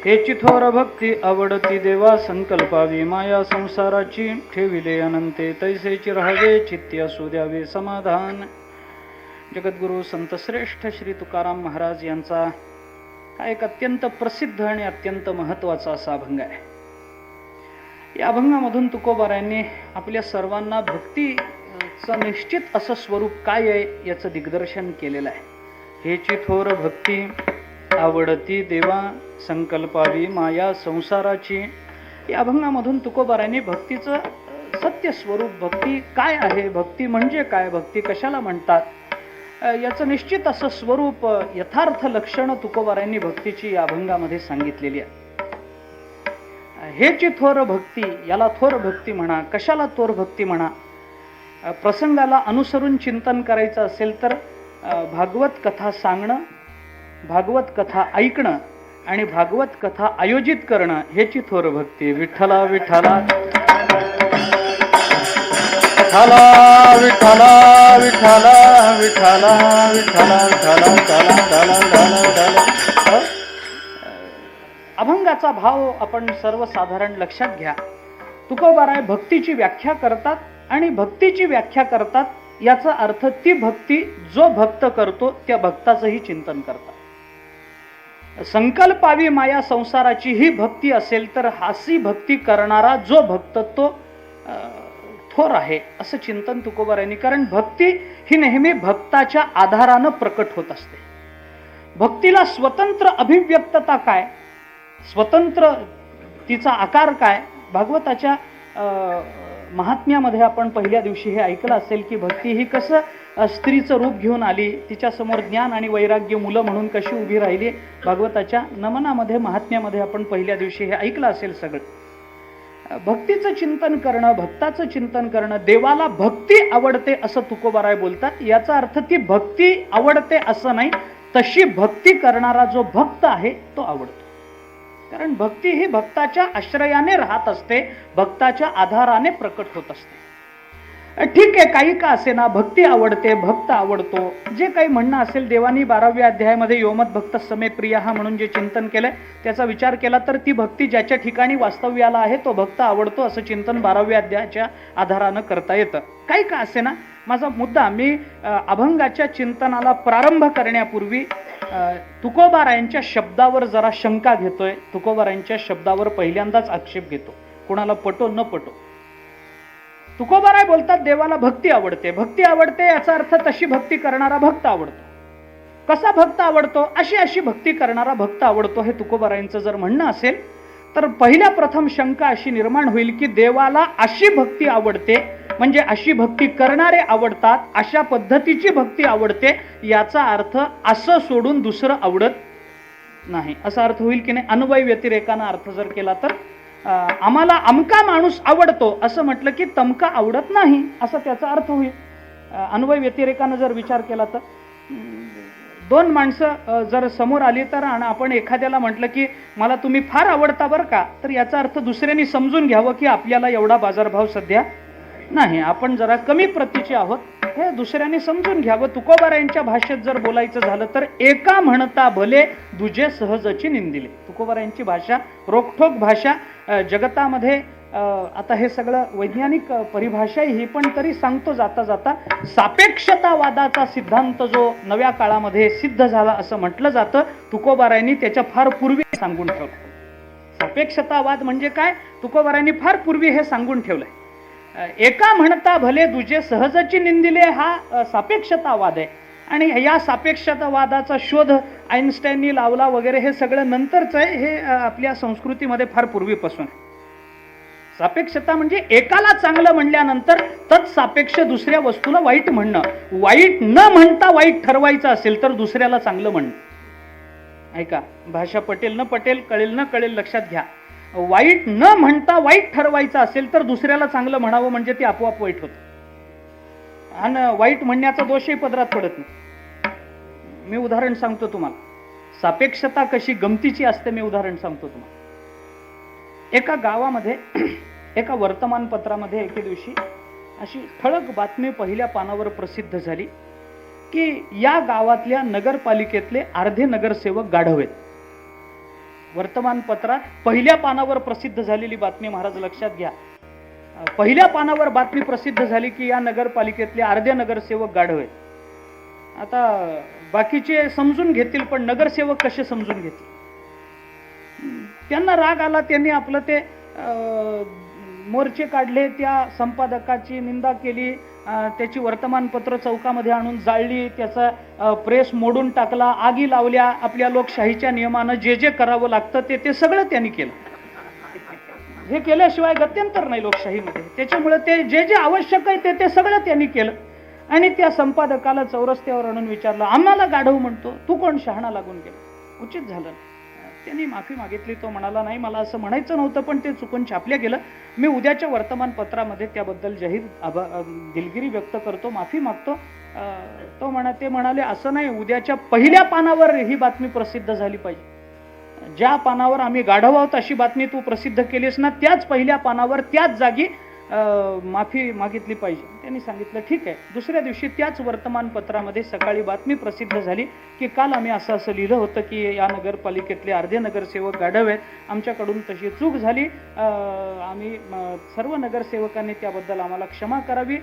हेची थोर भक्ती आवडती देवा, संकल्पावी माया संसाराची, ठेविले अनंते तैसेची राहावे, चित्ती असू द्यावे समाधान. जगद्गुरु संतश्रेष्ठ श्री तुकाराम महाराज यांचा हा एक अत्यंत प्रसिद्ध आणि अत्यंत महत्त्वाचा असा अभंग आहे. या अभंगामधून तुकोबारायांनी आपल्या सर्वांना भक्तीचं निश्चित असं स्वरूप काय आहे याचं दिग्दर्शन केलेलं आहे. हेची थोर भक्ती आवडती देवा, संकल्पावी माया संसाराची. या अभंगामधून तुकोबारायांनी भक्तीचं सत्य स्वरूप, भक्ती काय आहे, भक्ती म्हणजे काय, भक्ती कशाला म्हणतात, याचं निश्चित असं स्वरूप, यथार्थ लक्षणं तुकोबारायांनी भक्तीची या अभंगामध्ये सांगितलेली आहे. हेची थोर भक्ती, याला थोर भक्ती म्हणा. कशाला थोर भक्ती म्हणा? प्रसंगाला अनुसरून चिंतन करायचं असेल तर भागवत कथा सांगणं, भागवत कथा ऐकणं आणि भागवत कथा आयोजित करणं हेची थोर भक्ती. विठ्ठला विठ्ठला विठ्ठला विठ्ठला विठ्ठला विठ्ठला विठ्ठला. अभंगाचा भाव आपण सर्वसाधारण लक्षात घ्या. तुकोबाराय भक्तीची व्याख्या करतात आणि भक्तीची व्याख्या करतात याचा अर्थ ती भक्ती जो भक्त करतो त्या भक्ताचंही चिंतन करतात. संकल्पावी माया संसाराची ही भक्ती असेल तर हासी भक्ती करणारा जो भक्त तो थोर आहे असं चिंतन तुकोबारायांनी. कारण भक्ती ही नेहमी भक्ताच्या आधारानं प्रकट होत असते. भक्तीला स्वतंत्र अभिव्यक्तता काय, स्वतंत्र तिचा आकार काय? भागवताच्या महात्म्यामध्ये आपण पहिल्या दिवशी हे ऐकलं असेल की भक्ती ही कसं स्त्रीचं रूप घेऊन आली, तिच्यासमोर ज्ञान आणि वैराग्य मुलं म्हणून कशी उभी राहिली. भागवताच्या नमनामध्ये, महात्म्यामध्ये आपण पहिल्या दिवशी हे ऐकलं असेल सगळं. भक्तीचं चिंतन करणं, भक्ताचं चिंतन करणं. देवाला भक्ती आवडते असं तुकोबाराय बोलतात. याचा अर्थ ती भक्ती आवडते असं नाही, तशी भक्ती करणारा जो भक्त आहे तो आवडतो. कारण भक्ती ही भक्ताच्या आश्रयाने राहत असते, भक्ताच्या आधाराने प्रकट होत असते. ठीक आहे, काही का असे ना, भक्ती आवडते, भक्त आवडतो, जे काही म्हणणं असेल. देवानी 12व्या अध्यायामध्ये योमत भक्त समे प्रिया म्हणून जे चिंतन केलंय त्याचा विचार केला तर ती भक्ती ज्याच्या ठिकाणी वास्तव्याला आहे तो भक्त आवडतो असं चिंतन 12व्या अध्यायाच्या आधारानं करता येतं. काही का असे ना, माझा मुद्दा, मी अभंगाच्या चिंतनाला प्रारंभ करण्यापूर्वी तुकोबारायांच्या शब्दावर जरा शंका घेतोय. तुकोबारायांच्या शब्दावर पहिल्यांदाच आक्षेप घेतो, कोणाला पटो न पटो. तुकोबाराय बोलतात देवाला भक्ती आवडते. भक्ती आवडते याचा अर्थ तशी भक्ती करणारा भक्त आवडतो. कसा भक्त आवडतो? अशी अशी भक्ती करणारा भक्त आवडतो. हे तुकोबारायांचं जर म्हणणं असेल तर पहिल्या प्रथम शंका अशी निर्माण होईल की देवाला अशी भक्ती आवडते म्हणजे अशी भक्ती करणारे आवडतात, अशा पद्धतीची भक्ती आवडते, याचा अर्थ असं सोडून दुसरं आवडत नाही असा अर्थ होईल की नाही. अन्वय व्यतिरेकानं अर्थ जर केला तर आम्हाला अमका माणूस आवडतो असं म्हटलं की तमका आवडत नाही असा त्याचा अर्थ होईल. अन्वय व्यतिरेकानं जर विचार केला तर दोन माणसं जर समोर आली तर आणि आपण एखाद्याला म्हटलं की मला तुम्ही फार आवडता बरं का, तर याचा अर्थ दुसऱ्यांनी समजून घ्यावं की आपल्याला एवढा बाजारभाव सध्या नाही, आपण जरा कमी प्रतीचे आहोत, हे दुसऱ्यांनी समजून घ्यावं. तुकोबारायांच्या भाषेत जर बोलायचं झालं तर एका म्हणता भले दुजे सहजची निंदिले. तुकोबारायांची भाषा रोखठोक भाषा. जगतामध्ये आता हे सगळं वैज्ञानिक परिभाषा ही, पण तरी सांगतो जाता जाता, सापेक्षतावादाचा सिद्धांत जो नव्या काळामध्ये सिद्ध झाला असं म्हटलं जातं, तुकोबारायांनी त्याच्या फार पूर्वी सांगून ठेवलं. सापेक्षतावाद म्हणजे काय, तुकोबारायांनी फार पूर्वी हे सांगून ठेवलंय. एका म्हणता भले दुजे सहजची निंदिले हा सापेक्षतावाद आहे. आणि या सापेक्षतावादाचा शोध आईन्स्टाईननी लावला वगैरे हे सगळं नंतरच आहे. हे आपल्या संस्कृतीमध्ये फार पूर्वीपासून. सापेक्षता म्हणजे एकाला चांगलं म्हणल्यानंतर तत्सापेक्ष दुसऱ्या वस्तूला वाईट म्हणणं. वाईट न म्हणता वाईट ठरवायचं असेल तर दुसऱ्याला चांगलं म्हणणं. ऐका, भाषा पटेल न पटेल, कळेल न कळेल, लक्षात घ्या. वाईट न म्हणता वाईट ठरवायचं असेल तर दुसऱ्याला चांगलं म्हणावं म्हणजे ते आपोआप वाईट होतं. आणि वाईट म्हणण्याचा दोषही पदरात पडत नाही. मी उदाहरण सांगतो तुम्हाला, सापेक्षता कशी गमतीची असते. मी उदाहरण सांगतो तुम्हाला. एका गावामध्ये एका वर्तमानपत्रामध्ये एके दिवशी अशी ठळक बातमी पहिल्या पानावर प्रसिद्ध झाली की या गावातल्या नगरपालिकेतले अर्धे नगरसेवक गाढव आहेत. वर्तमानपत्रात पहिल्या पानावर प्रसिद्ध झालेली बातमी महाराज लक्षात घ्या. पहिल्या पानावर बातमी प्रसिद्ध झाली की या नगरपालिकेतले अर्धे नगरसेवक गाढव आहेत. आता बाकीचे समजून घेतील, पण नगरसेवक कसे समजून घेतील? त्यांना राग आला, त्यांनी आपलं ते मोर्चे काढले, त्या संपादकाची निंदा केली, त्याची वर्तमानपत्र चौकामध्ये आणून जाळली, त्याचा प्रेस मोडून टाकला, आगी लावल्या. आपल्या लोकशाहीच्या नियमानं जे जे करावं लागतं ते सगळं त्यांनी केलं. हे केल्याशिवाय गत्यंतर नाही लोकशाहीमध्ये. त्याच्यामुळे ते जे जे आवश्यक आहे ते सगळं त्यांनी केलं. आणि त्या संपादकाला चौरस्त्यावर आणून विचारलं, आम्हाला गाढव म्हणतो, तू कोण शहाणा लागून गेला? उचित झालं. त्यांनी माफी मागितली. तो म्हणाला, नाही मला असं म्हणायचं नव्हतं, पण ते चुकून छापल्या गेलं. मी उद्याच्या वर्तमानपत्रामध्ये त्याबद्दल जाहीर दिलगिरी व्यक्त करतो, माफी मागतो. ते म्हणाले, असं नाही, उद्याच्या पहिल्या पानावर ही बातमी प्रसिद्ध झाली पाहिजे. ज्या पानावर आम्ही गाढव आहोत अशी बातमी तू प्रसिद्ध केलीस ना, त्याच पहिल्या पानावर त्याच जागी माफी मागितली पाहिजे. त्यांनी सांगितलं ठीक आहे. दुसऱ्या दिवशी त्याच वर्तमानपत्रामध्ये सकाळी बातमी प्रसिद्ध झाली की काल आम्ही असं लिहिलं होतं की या नगरपालिकेतले अर्धे नगरसेवक गाढव आहेत, आमच्याकडून तशी चूक झाली, आम्ही सर्व नगरसेवकांनी त्याबद्दल आम्हाला क्षमा करावी,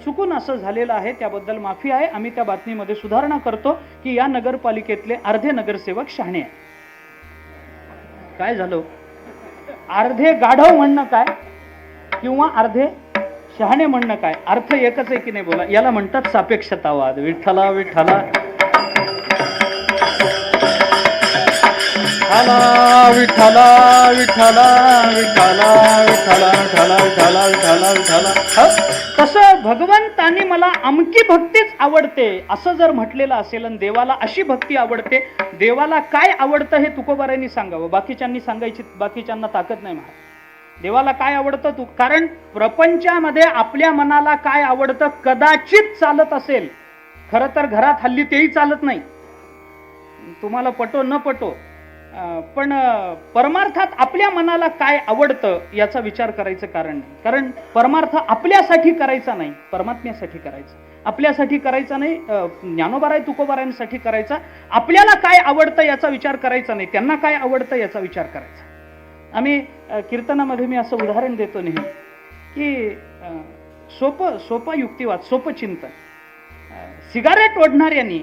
चुकून असं झालेलं आहे, त्याबद्दल माफी आहे, आम्ही त्या बातमीमध्ये सुधारणा करतो की या नगरपालिकेतले अर्धे नगरसेवक शहाणे आहेत. काय झालं? अर्धे गाढव म्हणणं काय किंवा अर्धे शहाणे म्हणणं काय, अर्थ एकच आहे की नाही बोला? याला म्हणतात सापेक्षतावाद. विठ्ठला विठ्ठला विठ्ठला विठ्ठला विठ्ठला विठ्ठला विठ्ठला विठ्ठला विठ्ठला विठ्ठला. तसं भगवंतानी मला अमकी भक्तीच आवडते असं जर म्हटलेलं असेल आणि देवाला अशी भक्ती आवडते, देवाला काय आवडतं हे तुकोबारायांनी सांगावं. बाकीच्यांनी सांगायची, बाकीच्यांना ताकद नाही महाराज. देवाला काय आवडतं तू, कारण प्रपंचामध्ये आपल्या मनाला काय आवडतं कदाचित चालत असेल. खरं तर घरात हल्ली तेही चालत नाही, तुम्हाला पटो न पटो, पण परमार्थात आपल्या मनाला काय आवडतं याचा विचार करायचं कारण नाही. कारण परमार्थ आपल्यासाठी करायचा नाही, परमात्म्यासाठी करायचा. आपल्यासाठी करायचा नाही, ज्ञानोबाराय तुकोबारायांसाठी करायचा. आपल्याला काय आवडतं याचा विचार करायचा नाही, त्यांना काय आवडतं याचा विचार करायचा. आम्ही कीर्तनामध्ये मी असं उदाहरण देतो नेहमी की सोपा युक्तिवाद, सोपं चिंतन. सिगारेट ओढणाऱ्यांनी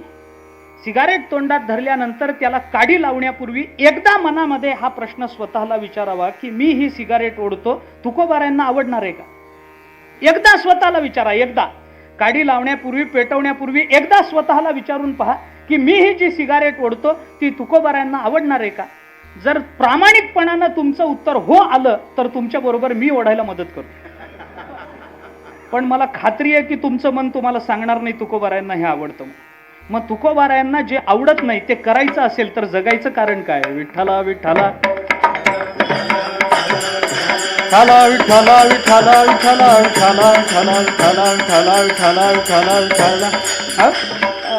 सिगारेट तोंडात धरल्यानंतर त्याला काडी लावण्यापूर्वी एकदा मनामध्ये हा प्रश्न स्वतःला विचारावा की मी ही सिगारेट ओढतो, तुकोबारायांना आवडणार आहे का? एकदा स्वतःला विचारा. एकदा काडी लावण्यापूर्वी, पेटवण्यापूर्वी एकदा स्वतःला विचारून पहा की मी ही जी सिगारेट ओढतो ती तुकोबारायांना आवडणार आहे का? जर प्रामाणिकपणानं तुमचं उत्तर हो आलं तर तुमच्या बरोबर मी ओढायला मदत करतो. पण मला खात्री आहे की तुमचं मन तुम्हाला सांगणार नाही तुकोबारायांना हे आवडतं. मग तुकोबारायांना जे आवडत नाही ते करायचं असेल तर जगायचं कारण काय? विठ्ठला विठ्ठला विठ्ठला विठ्ठला विठ्ठला विठ्ठला विठ्ठला विठ्ठला विठ्ठला विठ्ठला विठ्ठला विठ्ठला.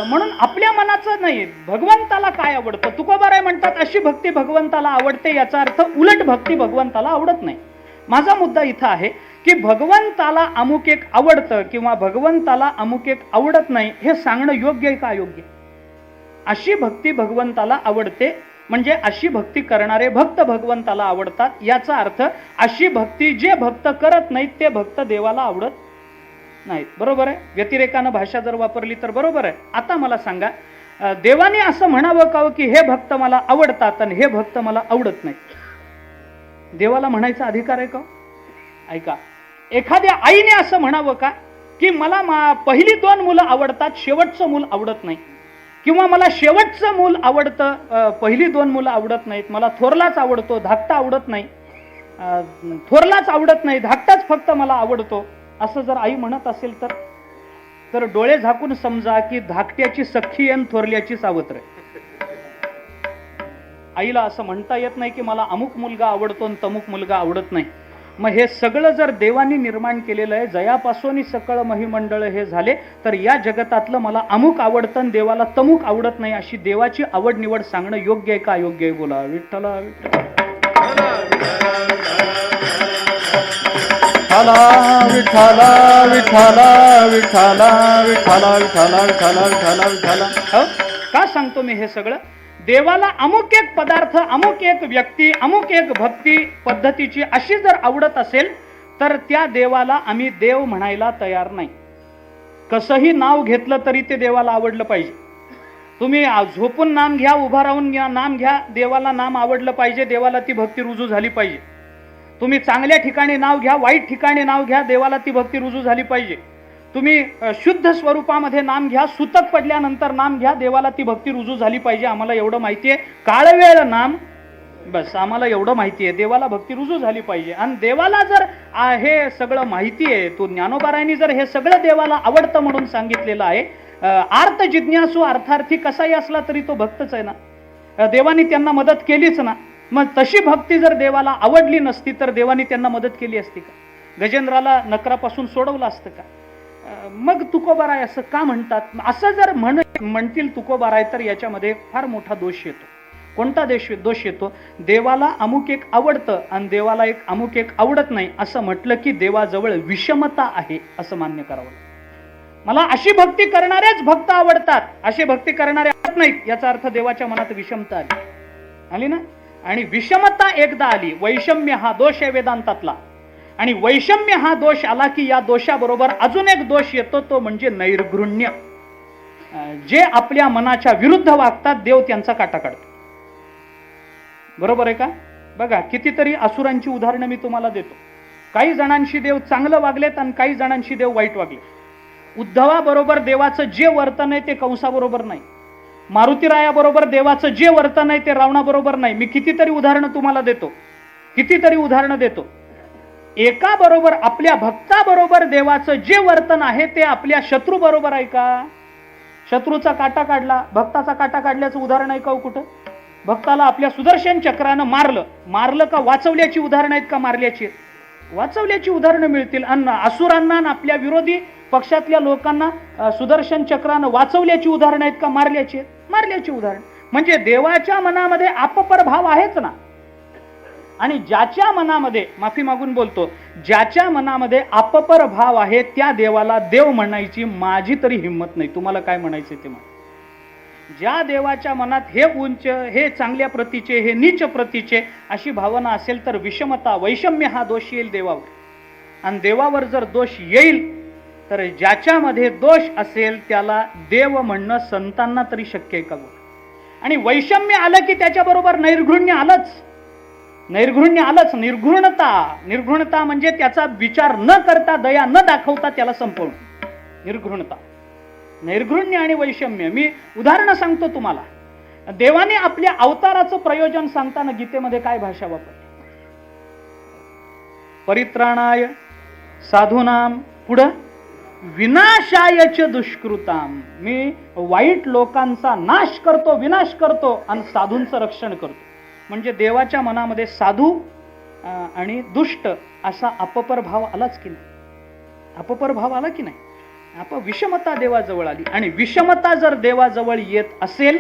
म्हणून आपल्या मनाचं नाही, भगवंताला काय आवडतं. तुकोबाराय म्हणतात अशी भक्ती भगवंताला आवडते, याचा अर्थ उलट भक्ती भगवंताला आवडत नाही. माझा मुद्दा इथं आहे की भगवंताला अमुक एक आवडतं किंवा भगवंताला अमुक एक आवडत नाही हे सांगणं योग्य आहे का अयोग्य? अशी भक्ती भगवंताला आवडते म्हणजे अशी भक्ती करणारे भक्त भगवंताला आवडतात, याचा अर्थ अशी भक्ती जे भक्त करत नाहीत ते भक्त देवाला आवडत नाहीत. बरोबर आहे? व्यतिरेकानं भाषा जर वापरली तर बरोबर आहे. आता मला सांगा, देवाने असं म्हणावं का की हे भक्त मला आवडतात आणि हे भक्त मला आवडत नाही? देवाला म्हणायचा अधिकार आहे का? ऐका, एखाद्या आईने असं म्हणावं का की मला पहिली 2 मुलं आवडतात, शेवटचं मूल आवडत नाही, किंवा मला शेवटचं मूल आवडतं, पहिली 2 मुलं आवडत नाहीत, मला थोरलाच आवडतो, धाकटा आवडत नाही, थोरलाच आवडत नाही, धाकटाच फक्त मला आवडतो, असं जर आई म्हणत असेल तर डोळे झाकून समजा की धाकट्याची सख्खी आणि थोरल्याची सावत्र. आईला असं म्हणता येत नाही की मला अमुक मुलगा आवडतो आणि तमुक मुलगा आवडत नाही. मग हे सगळं जर देवानी निर्माण केलेलं आहे, जयापासून सकळ महिमंडळ हे झाले, तर या जगतातलं मला अमुक आवडतं आणि देवाला तमुक आवडत नाही अशी देवाची आवड निवड सांगणं योग्य आहे का अयोग्य आहे? बोला. विठ्ठला विठ्ठला विठ्ठला विठ्ठला विठ्ठला विठ्ठला विठ्ठला विठ्ठला विठ्ठला विठ्ठला. का सांगतो मी हे सगळं? देवाला अमुक एक पदार्थ, अमुक एक व्यक्ती, अमुक एक भक्ती पद्धतीची अशी जर आवडत असेल तर त्या देवाला आम्ही देव म्हणायला तयार नाही. कसंही नाव घेतलं तरी ते देवाला आवडलं पाहिजे. तुम्ही झोपून नाम घ्या, उभा राहून नाम घ्या, देवाला नाम आवडलं पाहिजे, देवाला ती भक्ती रुजू झाली पाहिजे. तुम्ही चांगल्या ठिकाणी नाव घ्या, वाईट ठिकाणी नाव घ्या, देवाला ती भक्ती रुजू झाली पाहिजे. तुम्ही शुद्ध स्वरूपामध्ये नाम घ्या, सुतक पडल्यानंतर नाम घ्या, देवाला ती भक्ती रुजू झाली पाहिजे. आम्हाला एवढं माहिती आहे, काळवेळ नाम, बस आम्हाला एवढं माहिती आहे, देवाला भक्ती रुजू झाली पाहिजे. आणि देवाला जर हे सगळं माहिती आहे, तो ज्ञानोबारायांनी जर हे सगळं देवाला आवडतं म्हणून सांगितलेलं आहे, आर्त जिज्ञासू अर्थार्थी कसाही असला तरी तो भक्तच आहे ना. देवानी त्यांना मदत केलीच ना. मग तशी भक्ती जर देवाला आवडली नसती तर देवानी त्यांना मदत केली असती का? गजेंद्राला नकरापासून सोडवलं असतं का? मग तुकोबाराय असं का म्हणतात? असं जर म्हणतील तुकोबाराय तर याच्यामध्ये फार मोठा दोष येतो. कोणता दोष येतो? देवाला अमुक एक आवडतं आणि देवाला एक अमुक एक आवडत नाही असं म्हटलं की देवाजवळ विषमता आहे असं मान्य करावं. मला अशी भक्ती करणारेच भक्त आवडतात, अशी भक्ती करणारे आवडत नाहीत, याचा अर्थ देवाच्या मनात विषमता आली ना. आणि विषमता एकदा आली, वैषम्य हा दोष आहे वेदांतातला, आणि वैषम्य हा दोष आला की या दोषाबरोबर अजून एक दोष येतो, तो म्हणजे नैर्घृण्य. जे आपल्या मनाच्या विरुद्ध वागतात देव त्यांचा काटा काढतो. बरोबर आहे का? बघा, कितीतरी असुरांची उदाहरणं मी तुम्हाला देतो. काही जणांशी देव चांगलं वागलेत आणि काही जणांशी देव वाईट वागले. उद्धवाबरोबर देवाचं जे वर्तन आहे ते कंसाबरोबर नाही. मारुतीरायाबरोबर देवाचं जे वर्तन आहे ते रावणाबरोबर नाही. मी कितीतरी उदाहरणं तुम्हाला देतो, कितीतरी उदाहरणं देतो. एका बरोबर, आपल्या भक्ताबरोबर देवाचं जे वर्तन आहे ते आपल्या शत्रू बरोबर आहे का? शत्रूचा काटा काढला, भक्ताचा काटा काढल्याचं उदाहरण आहे का कुठं? भक्ताला आपल्या सुदर्शन चक्रानं मारलं का वाचवल्याची उदाहरणं आहेत का मारल्याची? वाचवल्याची उदाहरणं मिळतील. आणि असुरांना आणि आपल्या विरोधी पक्षातल्या लोकांना सुदर्शन चक्रानं वाचवल्याची उदाहरणं आहेत का मारल्याची? मारल्याची उदाहरण. म्हणजे देवाच्या मनामध्ये आपपर भाव आहेच ना. आणि ज्याच्या मनामध्ये, माफी मागून बोलतो, ज्याच्या मनामध्ये आपपर भाव आहे त्या देवाला देव म्हणायची माझी तरी हिंमत नाही. तुम्हाला काय म्हणायचं ते म्हणा. ज्या देवाच्या मनात हे उंच, हे चांगल्या प्रतीचे, हे नीच प्रतीचे अशी भावना असेल तर विषमता, वैषम्य हा दोष येईल देवावर. आणि देवावर जर दोष येईल तर ज्याच्यामध्ये दोष असेल त्याला देव म्हणणं संतांना तरी शक्य आहे का? आणि वैषम्य आलं की त्याच्याबरोबर नैर्घृण्य आलंच. नैर्घृण्य आलंच. निर्घृणता म्हणजे त्याचा विचार न करता, दया न दाखवता त्याला संपवणं, निर्घृणता. नैर्घृण्य आणि वैषम्य, मी उदाहरणं सांगतो तुम्हाला. देवाने आपल्या अवताराचं प्रयोजन सांगताना गीतेमध्ये काय भाषा वापरली? परित्राणाय साधूनाम, पुढं विनाशायच दुष्कृताम. मी वाईट लोकांचा नाश करतो, विनाश करतो आणि साधूंचं रक्षण करतो. म्हणजे देवाच्या मनामध्ये साधू आणि दुष्ट असा अपपर भाव आलाच की नाही? अपपर भाव आला की नाही? विषमता देवाजवळ आली. आणि विषमता जर देवाजवळ येत असेल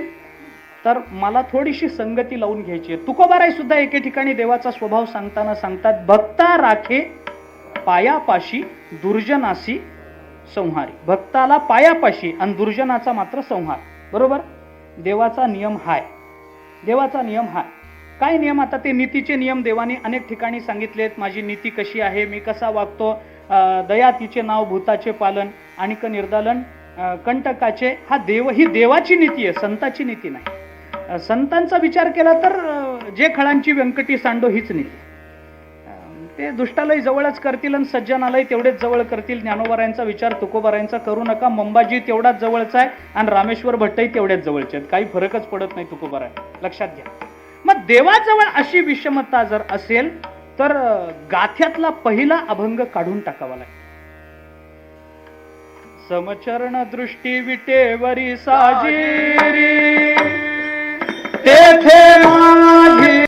तर मला थोडीशी संगती लावून घ्यायची आहे. तुकोबाराय सुद्धा एके ठिकाणी देवाचा स्वभाव सांगताना सांगतात, भक्ता राखे पायापाशी दुर्जनासी संहारी. भक्ताला पायापाशी आणि दुर्जनाचा मात्र संहार. बरोबर? देवाचा नियम हाय, देवाचा नियम हाय. काय नियम? आता ते नीतीचे नियम देवाने अनेक ठिकाणी सांगितलेत. माझी नीती कशी आहे, मी कसा वागतो, दया तिचे नाव, भूताचे पालन, आणिक निर्दालन, कंटकाचे, हा ही देवाची नीती आहे, संताची नीती नाही. संतांचा विचार केला तर जे खळांची व्यंकटी सांडो हीच नीती. ते दुष्टालय जवळच करतील आणि सज्जनालय तेवढेच जवळ करतील. ज्ञानोबारायांचा विचार तुकोबारायांचा करू नका. मंबाजी तेवढाच जवळचा आहे आणि रामेश्वर भट्टही तेवढ्याच जवळचे आहेत. काही फरकच पडत नाही तुकोबाराय, लक्षात घ्या. मग देवाजवळ अशी विषमता जर असेल तर गाथ्यातला पहिला अभंग काढून टाकावा लागेल. समचरण दृष्टी विटेवरी साजिरी तेथे माझी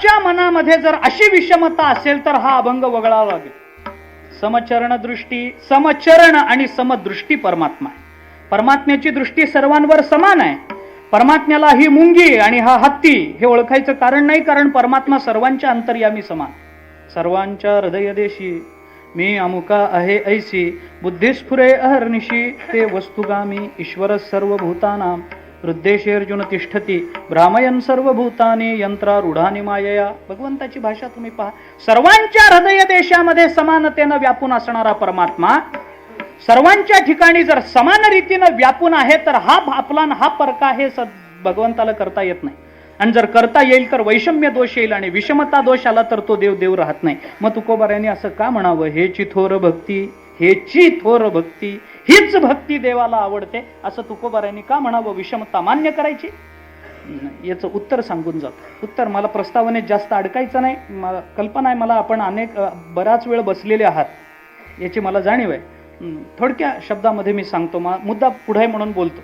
च्या मनामध्ये जर अशी विषमता असेल तर हा अभंग वगळावा लागेल. समचरण दृष्टी, समचरण आणि समदृष्टी परमात्मा आहे. परमात्म्याची दृष्टी सर्वांवर समान आहे. परमात्म्याला ही मुंगी आणि हा हत्ती हे ओळखायचं कारण नाही, कारण परमात्मा सर्वांच्या अंतर्यामी समान. सर्वांच्या हृदयदेशी मी अमुका आहे ऐसी, बुद्धिस्फुरे अहर्निशी ते वस्तुगामी ईश्वर सर्वभूतानां हृद्देशे अर्जुन तिष्ठती भ्रामयन सर्वभूतानि यंत्रारूढानि मायया. भगवंताची भाषा तुम्ही पहा. सर्वांच्या हृदय देशामध्ये समानतेनं व्यापून असणारा परमात्मा सर्वांच्या ठिकाणी जर समान रीतीनं व्यापून आहे तर हा आपला हा परका हे भगवंताला करता येत नाही. आणि जर करता येईल तर वैषम्य दोष येईल आणि विषमता दोष आला तर तो देव देव राहत नाही. मग तुकोबारायांनी असं का म्हणावं, हेची थोर भक्ती, हेची थोर भक्ती, हीच भक्ती देवाला आवडते असं तुकोबारायांनी का म्हणावं, विषमता मान्य करायची. याचं उत्तर सांगून जातो. उत्तर मला प्रस्तावनेत जास्त अडकायचं नाही. कल्पना आहे मला आपण बराच वेळ बसलेले आहात याची मला जाणीव आहे. थोडक्या शब्दामध्ये मी सांगतो, मुद्दा पुढे म्हणून बोलतो.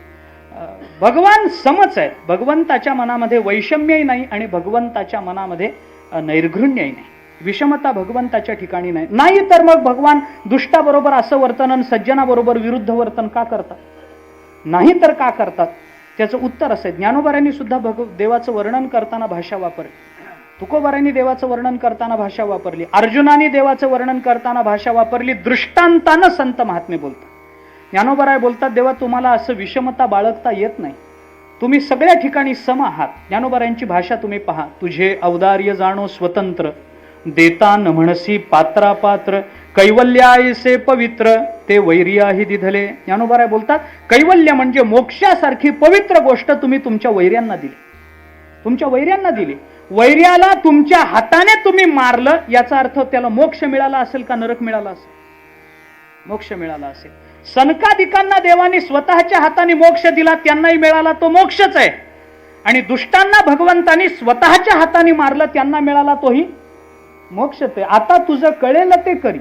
भगवान समच आहेत. भगवंताच्या मनामध्ये वैषम्यही नाही आणि भगवंताच्या मनामध्ये नैर्घृण्यही नाही. विषमता भगवंताच्या ठिकाणी नाही. नाही तर मग भगवान दुष्टाबरोबर असं वर्तन आणि सज्जनाबरोबर विरुद्ध वर्तन का करतात, नाही तर का करतात, त्याचं उत्तर असं आहे. ज्ञानोबारांनी सुद्धा देवाचं वर्णन करताना भाषा वापरली. तुकोबारांनी देवाचं वर्णन करताना भाषा वापरली. अर्जुनाने देवाचं वर्णन करताना भाषा वापरली. दृष्टांतानं संत महात्मे बोलतात. ज्ञानोबाराय बोलतात, देवा तुम्हाला असं विषमता बाळगता येत नाही, तुम्ही सगळ्या ठिकाणी सम आहात. ज्ञानोबारायांची भाषा तुम्ही पहा. तुझे औदार्य जाणो स्वतंत्र, देता न म्हणसी पात्रापात्र, कैवल्यायसे पवित्र ते वैर्याही दिधले. ज्ञानोबाराय बोलतात, कैवल्य म्हणजे मोक्षासारखी पवित्र गोष्ट तुम्ही तुमच्या वैर्यांना दिली, तुमच्या वैर्यांना दिली. वैर्याला तुमच्या हाताने तुम्ही मारलं, याचा अर्थ त्याला मोक्ष मिळाला असेल का नरक मिळाला असेल? मोक्ष मिळाला असेल. सनकादिकांना देवाने स्वतःच्या हाताने मोक्ष दिला, त्यांनाही मिळाला तो मोक्षच आहे. आणि दुष्टांना भगवंतानी स्वतःच्या हाताने मारलं, त्यांना मिळाला तोही मोक्षच आहे. आता तुझं कळेल ते करी,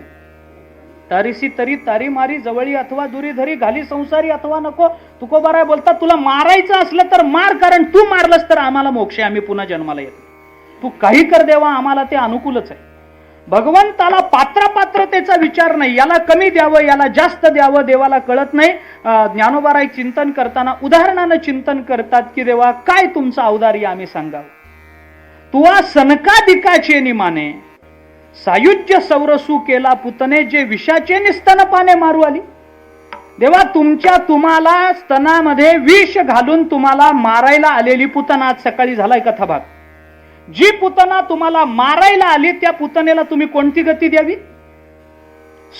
तारीसी तरी तारी मारी, जवळी अथवा दुरी धरी, घाली संसारी अथवा नको. तुकोबाराय बोलतात, तुला मारायचं असलं तर मार, कारण तू मारलंस तर आम्हाला मोक्ष आहे, आम्ही पुन्हा जन्माला येतो. तू काही कर देवा, आम्हाला ते अनुकूलच आहे. भगवंताला पात्रापात्रतेचा विचार नाही, याला कमी द्यावं याला जास्त द्यावं देवाला कळत नाही. ज्ञानोबाराय चिंतन करताना उदाहरणानं चिंतन करतात की देवा काय तुमचं औदार्य आम्ही सांगावं. तुवा सनकादिकाचे निमाने सायुज्य सौरसू केला पुतने, जे विषाचे निस्तनपाने मारू आली. देवा तुम्हाला स्तनामध्ये विष घालून तुम्हाला मारायला आलेली पुतना, आज सकाळी झालाय कथाभाग, जी पुतना तुम्हाला मारायला आली त्या पुतनेला तुम्ही कोणती गती द्यावी?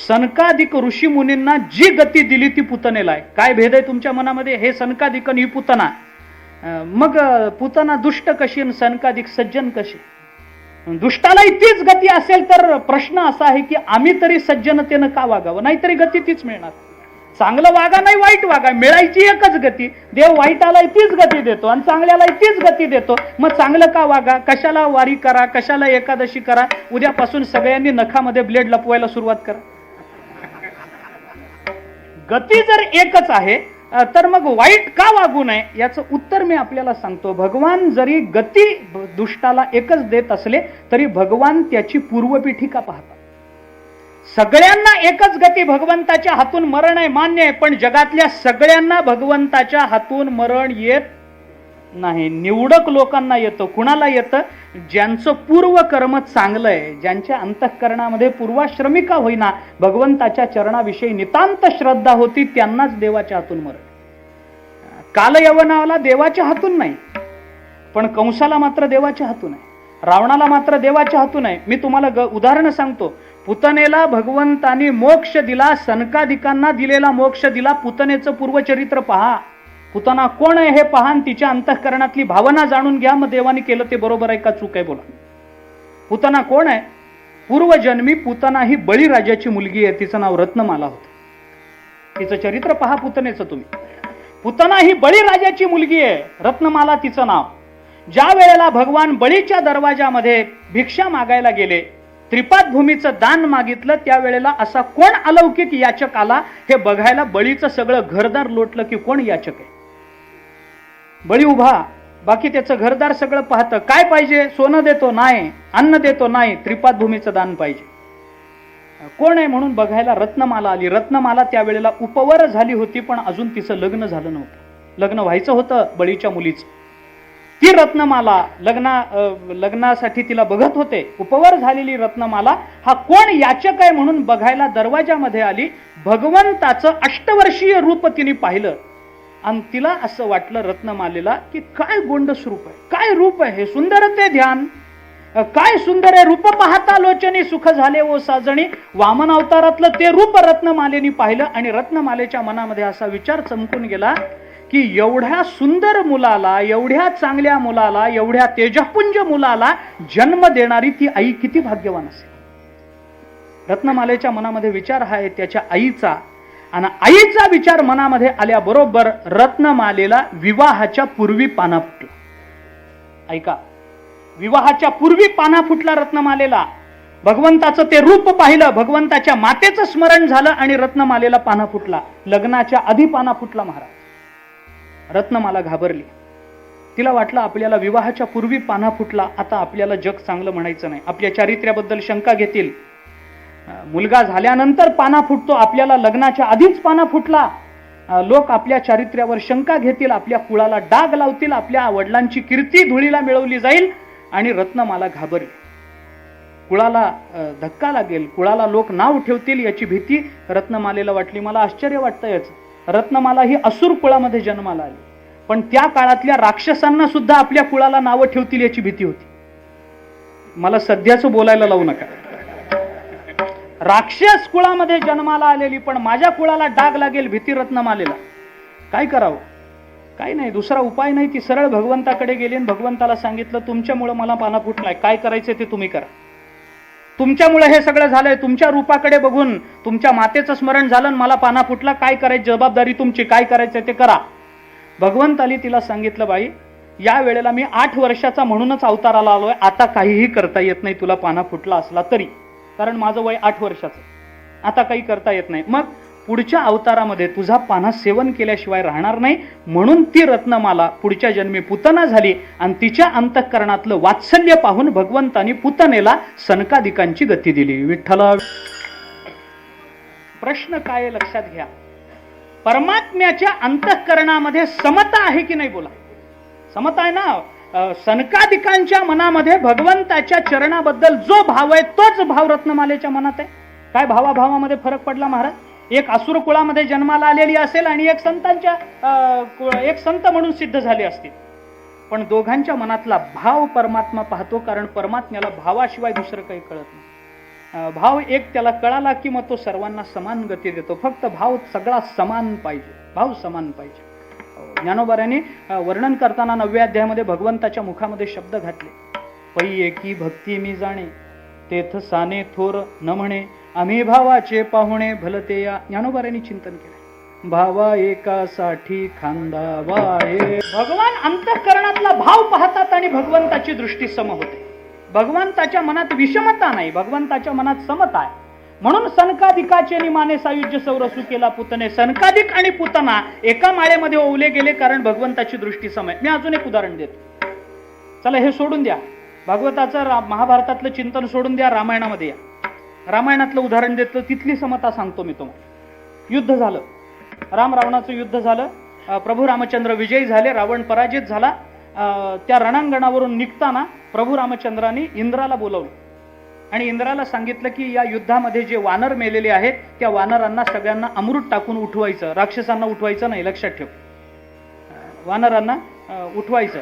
सनकादिक ऋषी मुनींना जी गती दिली ती पुतनेला आहे. काय भेद आहे तुमच्या मनामध्ये? हे सनकादिक ही पुतना, मग पुतना दुष्ट कशी आणि सनकादिक सज्जन कशी? दुष्टालाही तीच गती असेल तर प्रश्न असा आहे की आम्ही तरी सज्जनतेनं का वागावं? नाहीतरी गती तीच मिळणार. चांगलं वागा नाही वाईट वागा, मिळायची एकच गती. देव वाईटालाही तीच गती देतो आणि चांगल्यालाही तीच गती देतो. मग चांगलं का वागा? कशाला वारी करा, कशाला एकादशी करा? उद्यापासून सगळ्यांनी नखामध्ये ब्लेड लपवायला सुरुवात करा. गती जर एकच आहे तर मग वाईट का वागू नये याचं उत्तर मी आपल्याला सांगतो. भगवान जरी गती दुष्टाला एकच देत असले तरी भगवान त्याची पूर्वपीठिका पाहतात. सगळ्यांना एकच गती, भगवंताच्या हातून मरण आहे मान्य आहे, पण जगातल्या सगळ्यांना भगवंताच्या हातून मरण येत नाही. निवडक लोकांना येतं. कुणाला येतं? ज्यांचं पूर्व कर्म चांगलं आहे, ज्यांच्या अंतःकरणामध्ये पूर्वाश्रमिका होईना भगवंताच्या चरणाविषयी नितांत श्रद्धा होती, त्यांनाच देवाच्या हातून मरण. कालयवनाला देवाच्या हातून नाही, पण कंसाला मात्र देवाच्या हातून आहे, रावणाला मात्र देवाच्या हातून आहे. मी तुम्हाला उदाहरण सांगतो. पुतनेला भगवंतानी मोक्ष दिला, सनकादिकांना दिलेला मोक्ष दिला. पुतनेचं पूर्वचरित्र पहा, पुतना कोण आहे हे पहा, तिच्या अंतःकरणातली भावना जाणून घ्या. मग देवाने केलं ते बरोबर आहे का चूक आहे बोला. पुतना कोण आहे? पूर्वजन्मी पुतना ही बळीराजाची मुलगी आहे, तिचं नाव रत्नमाला होतं. तिचं चरित्र पहा पुतनेचं तुम्ही. पुतना ही बळीराजाची मुलगी आहे, रत्नमाला तिचं नाव. ज्या वेळेला भगवान बळीच्या दरवाजामध्ये भिक्षा मागायला गेले, त्रिपाद भूमीचं दान मागितलं, त्यावेळेला असा कोण अलौकिक याचक आला हे बघायला बळीचं सगळं घरदार लोटलं की कोण याचक आहे. बळी उभा, बाकी त्याचं घरदार सगळं पाहतं. काय पाहिजे? सोनं देतो नाही, अन्न देतो नाही, त्रिपाद भूमीचं दान पाहिजे. कोण आहे म्हणून बघायला रत्नमाला आली. रत्नमाला त्यावेळेला उपवर झाली होती, पण अजून तिचं लग्न झालं नव्हतं. लग्न व्हायचं होतं बळीच्या मुलीचं. ती रत्नमाला लग्नासाठी तिला बघत होते. उपवर झालेली रत्नमाला हा कोण याचक आहे म्हणून बघायला दरवाजामध्ये आली. भगवंताचं अष्टवर्षीय रूप तिने पाहिलं आणि तिला असं वाटलं रत्नमालेला की काय गोंडस रूप आहे, काय रूप आहे हे, सुंदर ते ध्यान, काय सुंदर आहे रूप, पाहता लोचनी सुख झाले ओ साजणी. वामन अवतारातलं ते रूप रत्नमालेनी पाहिलं आणि रत्नमालेच्या मनामध्ये असा विचार चमकून गेला की एवढ्या सुंदर मुलाला, एवढ्या चांगल्या मुलाला, एवढ्या तेजपुंज मुलाला जन्म देणारी ती आई किती भाग्यवान असेल. रत्नमालेच्या मनामध्ये विचार आहे त्याच्या आईचा, आणि आईचा विचार मनामध्ये आल्याबरोबर रत्नमालेला विवाहाच्या पूर्वी पाना फुटला. ऐका, विवाहाच्या पूर्वी पाना फुटला रत्नमालेला. भगवंताचं ते रूप पाहिलं, भगवंताच्या मातेचं स्मरण झालं आणि रत्नमालेला पाना फुटला. लग्नाच्या आधी पाना फुटला महाराज. रत्नमाला घाबरली. तिला वाटलं आपल्याला विवाहाच्या पूर्वी पाना फुटला, आता आपल्याला जग चांगलं म्हणायचं नाही, आपल्या चारित्र्याबद्दल शंका घेतील. मुलगा झाल्यानंतर पाना फुटतो, आपल्याला लग्नाच्या आधीच पाना फुटला, लोक आपल्या चारित्र्यावर शंका घेतील, आपल्या कुळाला डाग लावतील, आपल्या वडिलांची कीर्ती धुळीला मिळवली जाईल. आणि रत्नमाला घाबरली. कुळाला धक्का लागेल, कुळाला लोक नाव ठेवतील याची भीती रत्नमालेला वाटली. मला आश्चर्य वाटतं याचं. रत्नमाला ही असुर कुळामध्ये जन्माला आली, पण त्या काळातल्या राक्षसांना सुद्धा आपल्या कुळाला नावं ठेवतील याची भीती होती. मला सध्याच बोलायला लावू नका. राक्षस कुळामध्ये जन्माला आलेली, पण माझ्या कुळाला डाग लागेल भीती रत्नमालेला. काय करावं? काही नाही, दुसरा उपाय नाही. ती सरळ भगवंताकडे गेली आणि भगवंताला सांगितलं तुमच्यामुळे मला पाना फुटलाय, काय करायचं ते तुम्ही करा. तुमच्यामुळे हे सगळं झालंय, तुमच्या रूपाकडे बघून तुमच्या मातेचं स्मरण झालं, मला पाना फुटला, काय करायची जबाबदारी तुमची, काय करायचं ते करा. भगवंतानी तिला सांगितलं बाई या वेळेला मी 8 वर्षाचा म्हणूनच अवताराला आलोय, आता काहीही करता येत नाही तुला पाना फुटला असला तरी, कारण माझं वय 8 वर्षाचं, आता काही करता येत नाही. मग पुढच्या अवतारामध्ये तुझा पाना सेवन केल्याशिवाय राहणार नाही. म्हणून ती रत्नमाला पुढच्या जन्मी पुतना झाली आणि तिच्या अंतःकरणातलं वात्सल्य पाहून भगवंतानी पुतनेला सनकादिकांची गती दिली. विठ्ठला. प्रश्न काय लक्षात घ्या, परमात्म्याच्या अंतःकरणामध्ये समता आहे की नाही? बोला, समता आहे ना. सनकादिकांच्या मनामध्ये भगवंताच्या चरणाबद्दल जो भाव आहे तोच भाव रत्नमालेच्या मनात आहे. काय भावाभावामध्ये फरक पडला महाराज? एक असुर कुळामध्ये जन्माला आलेली असेल आणि एक एक संत म्हणून सिद्ध झाले असतील, पण दोघांच्या मनातला भाव परमात्मा पाहतो, कारण परमात्म्याला भावाशिवाय दुसरं काही कळत नाही. भाव एक त्याला कळाला की मग तो सर्वांना समान गती देतो. फक्त भाव सगळा समान पाहिजे, भाव समान पाहिजे. ज्ञानोबाऱ्यांनी वर्णन करताना 9व्या अध्यायामध्ये भगवंताच्या मुखामध्ये शब्द घातले, पै एकी भक्ती मी जाणे, तेथ साने थोर न म्हणे, आम्ही भावाचे पाहुणे भलते या. ज्ञानोबाऱ्यांनी चिंतन केले, भावा एकासाठी खांदावा आहे. भगवान अंतःकरणातला भाव पाहतात आणि भगवंताची दृष्टी सम होते. भगवंताच्या मनात विषमता नाही, भगवंताच्या मनात समता आहे. म्हणून सनकादिकाचे निमाने सायुज्य सौरसू केला पुतने. सनकादिक आणि पुतना एका माळेमध्ये ओवले गेले, कारण भगवंताची दृष्टी सम आहे. मी अजून एक उदाहरण देतो. चला हे सोडून द्या, भागवताचं महाभारतातलं चिंतन सोडून द्या, रामायणामध्ये या. रामायणातलं उदाहरण देतो, तिथली समता सांगतो मी तुम्हाला. युद्ध झालं, राम रावणाचं युद्ध झालं, प्रभू रामचंद्र विजयी झाले, रावण पराजित झाला. त्या रणांगणावरून निघताना प्रभू रामचंद्रांनी इंद्राला बोलवलं आणि इंद्राला सांगितलं की या युद्धामध्ये जे वानर मेलेले आहेत त्या वानरांना सगळ्यांना अमृत टाकून उठवायचं, राक्षसांना उठवायचं नाही, लक्षात ठेव, वानरांना उठवायचं.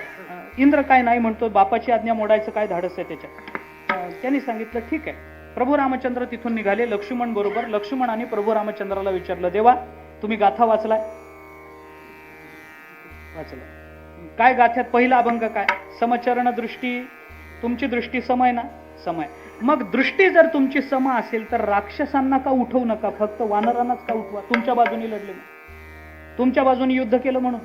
इंद्र काय नाही म्हणतो, बापाची आज्ञा मोडायचं काय धाडस आहे त्याच्यात. त्यांनी सांगितलं ठीक आहे. प्रभू रामचंद्र तिथून निघाले लक्ष्मण बरोबर. लक्ष्मणाने प्रभू रामचंद्राला विचारलं, देवा तुम्ही गाथा वाचलाय? वाचलं. काय गाथ्यात पहिला अभंग काय? समचरण दृष्टी, तुमची दृष्टी सम आहे ना? सम आहे. मग दृष्टी जर तुमची सम असेल तर राक्षसांना का उठवू नका, फक्त वानरांनाच का उठवा? तुमच्या बाजूने लढले, तुमच्या बाजूने युद्ध केलं म्हणून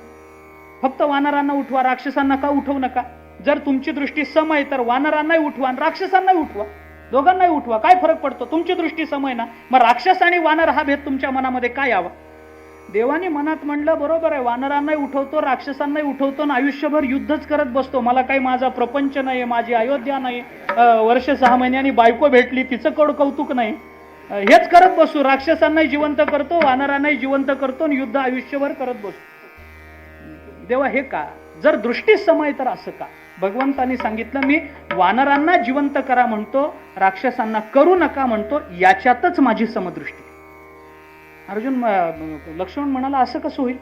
फक्त वानरांना उठवा, राक्षसांना का उठवू नका? जर तुमची दृष्टी सम आहे तर वानरांनाही उठवा आणि राक्षसांनाही उठवा, दोघांनाही उठवा, काय फरक पडतो? तुमची दृष्टी सम आहे ना, मग राक्षस आणि वानर हा भेद तुमच्या मनामध्ये काय यावा? देवाने मनात म्हणलं बरोबर आहे, वानरांनाही उठवतो, राक्षसांनाही उठवतो आणि आयुष्यभर युद्धच करत बसतो. मला काही माझा प्रपंच नाही, माझी अयोध्या नाही, वर्ष 6 महिन्यांनी बायको भेटली तिचं कौतुक नाही, हेच करत बसू. राक्षसांनाही जिवंत करतो, वानरांनाही जिवंत करतो आणि युद्ध आयुष्यभर करत बसतो. देवा हे का? जर दृष्टी समय तर असं का? भगवंतांनी सांगितलं मी वानरांना जिवंत करा म्हणतो, राक्षसांना करू नका म्हणतो, याच्यातच माझी समदृष्टी. अर्जुन लक्ष्मण म्हणाला असं कसं होईल?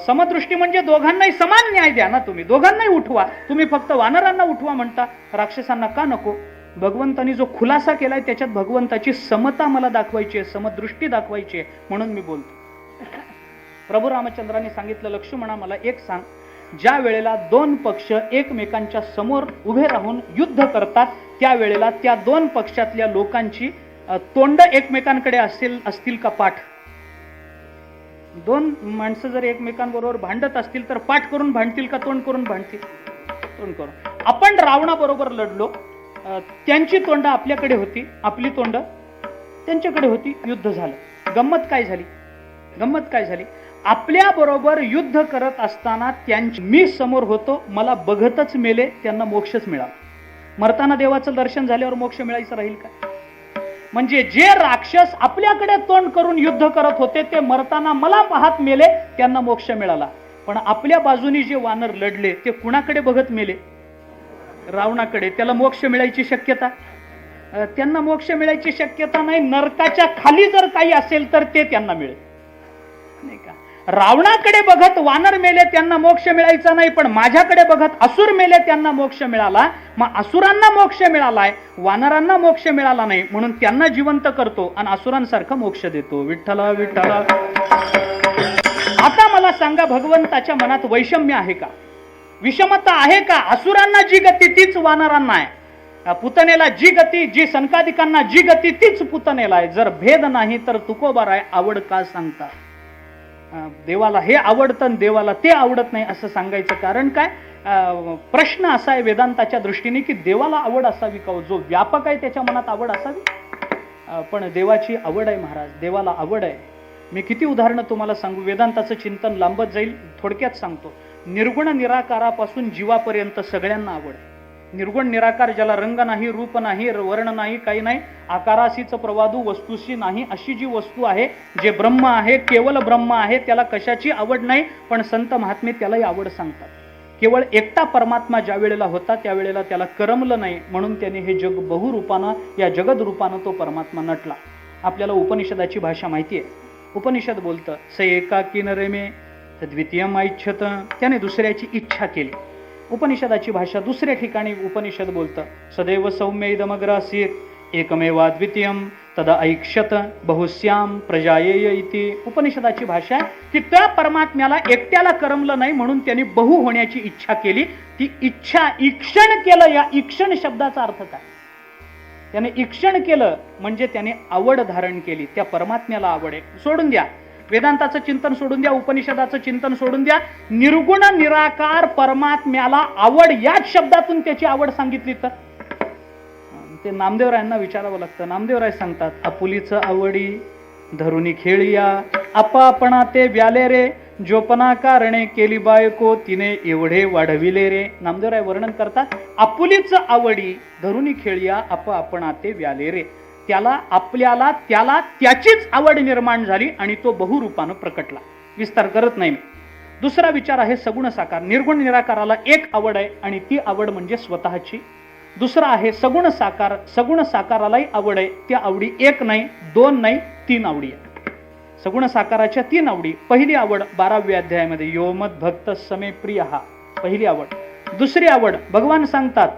समदृष्टी म्हणजे दोघांनाही समान न्याय द्या ना, तुम्ही दोघांनाही उठवा. तुम्ही फक्त वानरांना उठवा म्हणता, राक्षसांना का नको? भगवंतांनी जो खुलासा केलाय त्याच्यात भगवंताची समता मला दाखवायची आहे, समदृष्टी दाखवायची आहे, म्हणून मी बोलतो. प्रभू रामचंद्रांनी सांगितलं, लक्ष्मणा मला एक सांग, ज्या वेळेला दोन पक्ष एकमेकांच्या समोर उभे राहून युद्ध करतात त्यावेळेला त्या दोन पक्षातल्या लोकांची तोंड एकमेकांकडे असतील का? पाठ. दोन माणसं जर एकमेकांबरोबर भांडत असतील तर पाठ करून भांडतील का तोंड करून भांडतील? तोंड करून. आपण रावणाबरोबर लढलो, त्यांची तोंड आपल्याकडे होती, आपली तोंड त्यांच्याकडे होती, युद्ध झालं. गंमत काय झाली? गंमत काय झाली? आपल्या बरोबर युद्ध करत असताना मी समोर होतो, मला बघतच मेले, त्यांना मोक्षच मिळाला. मरताना देवाचं दर्शन झाल्यावर मोक्ष मिळायचं राहील का? म्हणजे जे राक्षस आपल्याकडे तोंड करून युद्ध करत होते ते मरताना मला पाहत मेले, त्यांना मोक्ष मिळाला. पण आपल्या बाजूनी जे वानर लढले ते कुणाकडे बघत मेले? रावणाकडे. त्याला मोक्ष मिळायची शक्यता? त्यांना मोक्ष मिळायची शक्यता नाही. नरकाच्या खाली जर काही असेल तर ते त्यांना मिळेल, नाही का? रावणाकडे बघत वानर मेले, त्यांना मोक्ष मिळायचा नाही, पण माझ्याकडे बघत असुर मेले, त्यांना मोक्ष मिळाला. मग असुरांना मोक्ष मिळालाय, वानरांना मोक्ष मिळाला नाही, म्हणून त्यांना जिवंत करतो आणि असुरांसारखा मोक्ष देतो. विठ्ठला विठ्ठला. आता मला सांगा, भगवंताच्या मनात वैषम्य आहे का? विषमता आहे का? असुरांना जी गती तीच वानरांना आहे, पुतनेला जी गती, जी संकादिकांना जी गती तीच पुतनेला आहे. जर भेद नाही तर तुकोबाराय आवड का सांगता? देवाला हे आवडतं आणि देवाला ते आवडत नाही असं सांगायचं कारण काय? प्रश्न असा आहे वेदांताच्या दृष्टीने की देवाला आवड असावी का? जो व्यापक आहे त्याच्या मनात आवड असावी? पण देवाची आवड आहे महाराज, देवाला आवड आहे. मी किती उदाहरणं तुम्हाला सांगू, वेदांताचं चिंतन लांबत जाईल, थोडक्यात सांगतो. निर्गुण निराकारापासून जीवापर्यंत सगळ्यांना आवड आहे. निर्गुण निराकार, ज्याला रंग नाही, रूप नाही, वर्ण नाही, काही नाही, आकाराशीच प्रवादू, वस्तूशी नाही, अशी जी वस्तू आहे, जे ब्रह्म आहे, केवळ ब्रह्म आहे, त्याला कशाची आवड नाही. पण संत महात्मे त्यालाही आवड सांगतात. केवळ एकटा परमात्मा ज्या वेळेला होता त्यावेळेला त्याला करमलं नाही, म्हणून त्याने हे जग बहुरूपानं, या जगद रूपानं तो परमात्मा नटला. आपल्याला उपनिषदाची भाषा माहिती आहे. उपनिषद बोलतं, स एकाकी नरेमे द्वितीयम ऐच्छत, त्याने दुसऱ्याची इच्छा केली. उपनिषदाची भाषा दुसऱ्या ठिकाणी उपनिषद बोलतं, सदैव सौम्य इदमग्रासीत एकमेवा द्वितीयम तदा ऐक्षत बहुश्याम प्रजायेय इति. उपनिषदाची भाषा आहे की त्या परमात्म्याला एकट्याला करमलं नाही, म्हणून त्यांनी बहु होण्याची इच्छा केली. ती इच्छा ईक्षण केलं. या ईक्षण शब्दाचा अर्थ काय? त्याने ईक्षण केलं म्हणजे त्याने आवड धारण केली. त्या परमात्म्याला आवड आहे. सोडून द्या वेदांताचं चिंतन, सोडून द्या उपनिषदाचं चिंतन, सोडून द्या. निर्गुण निराकार परमात्म्याला आवड, याच शब्दातून त्याची आवड सांगितली तर ते नामदेवरायांना विचारावं लागतं. नामदेवराय सांगतात, आपुलीचं आवडी धरुनी खेळिया, आपापणा ते व्याले रे, जोपना कारणे केली बायको, तिने एवढे वाढविले रे. नामदेवराय वर्णन करतात, आपुलीचं आवडी धरुनी खेळिया, आपापणा ते व्याले रे. त्याला त्याचीच आवड निर्माण झाली आणि तो बहुरूपानं प्रकटला. विस्तार करत नाही मी. दुसरा विचार आहे सगुण साकार. निर्गुण निराकाराला एक आवड आहे आणि ती आवड म्हणजे स्वतःची. दुसरा आहे सगुण साकार. सगुण साकारालाही आवड आहे. त्या आवडी एक नाही, दोन नाही, 3 आवडी आहे. सगुण साकाराच्या 3 आवडी. पहिली आवड 12व्या अध्यायामध्ये, योमद भक्त समे प्रिय, हा पहिली आवड. दुसरी आवड भगवान सांगतात,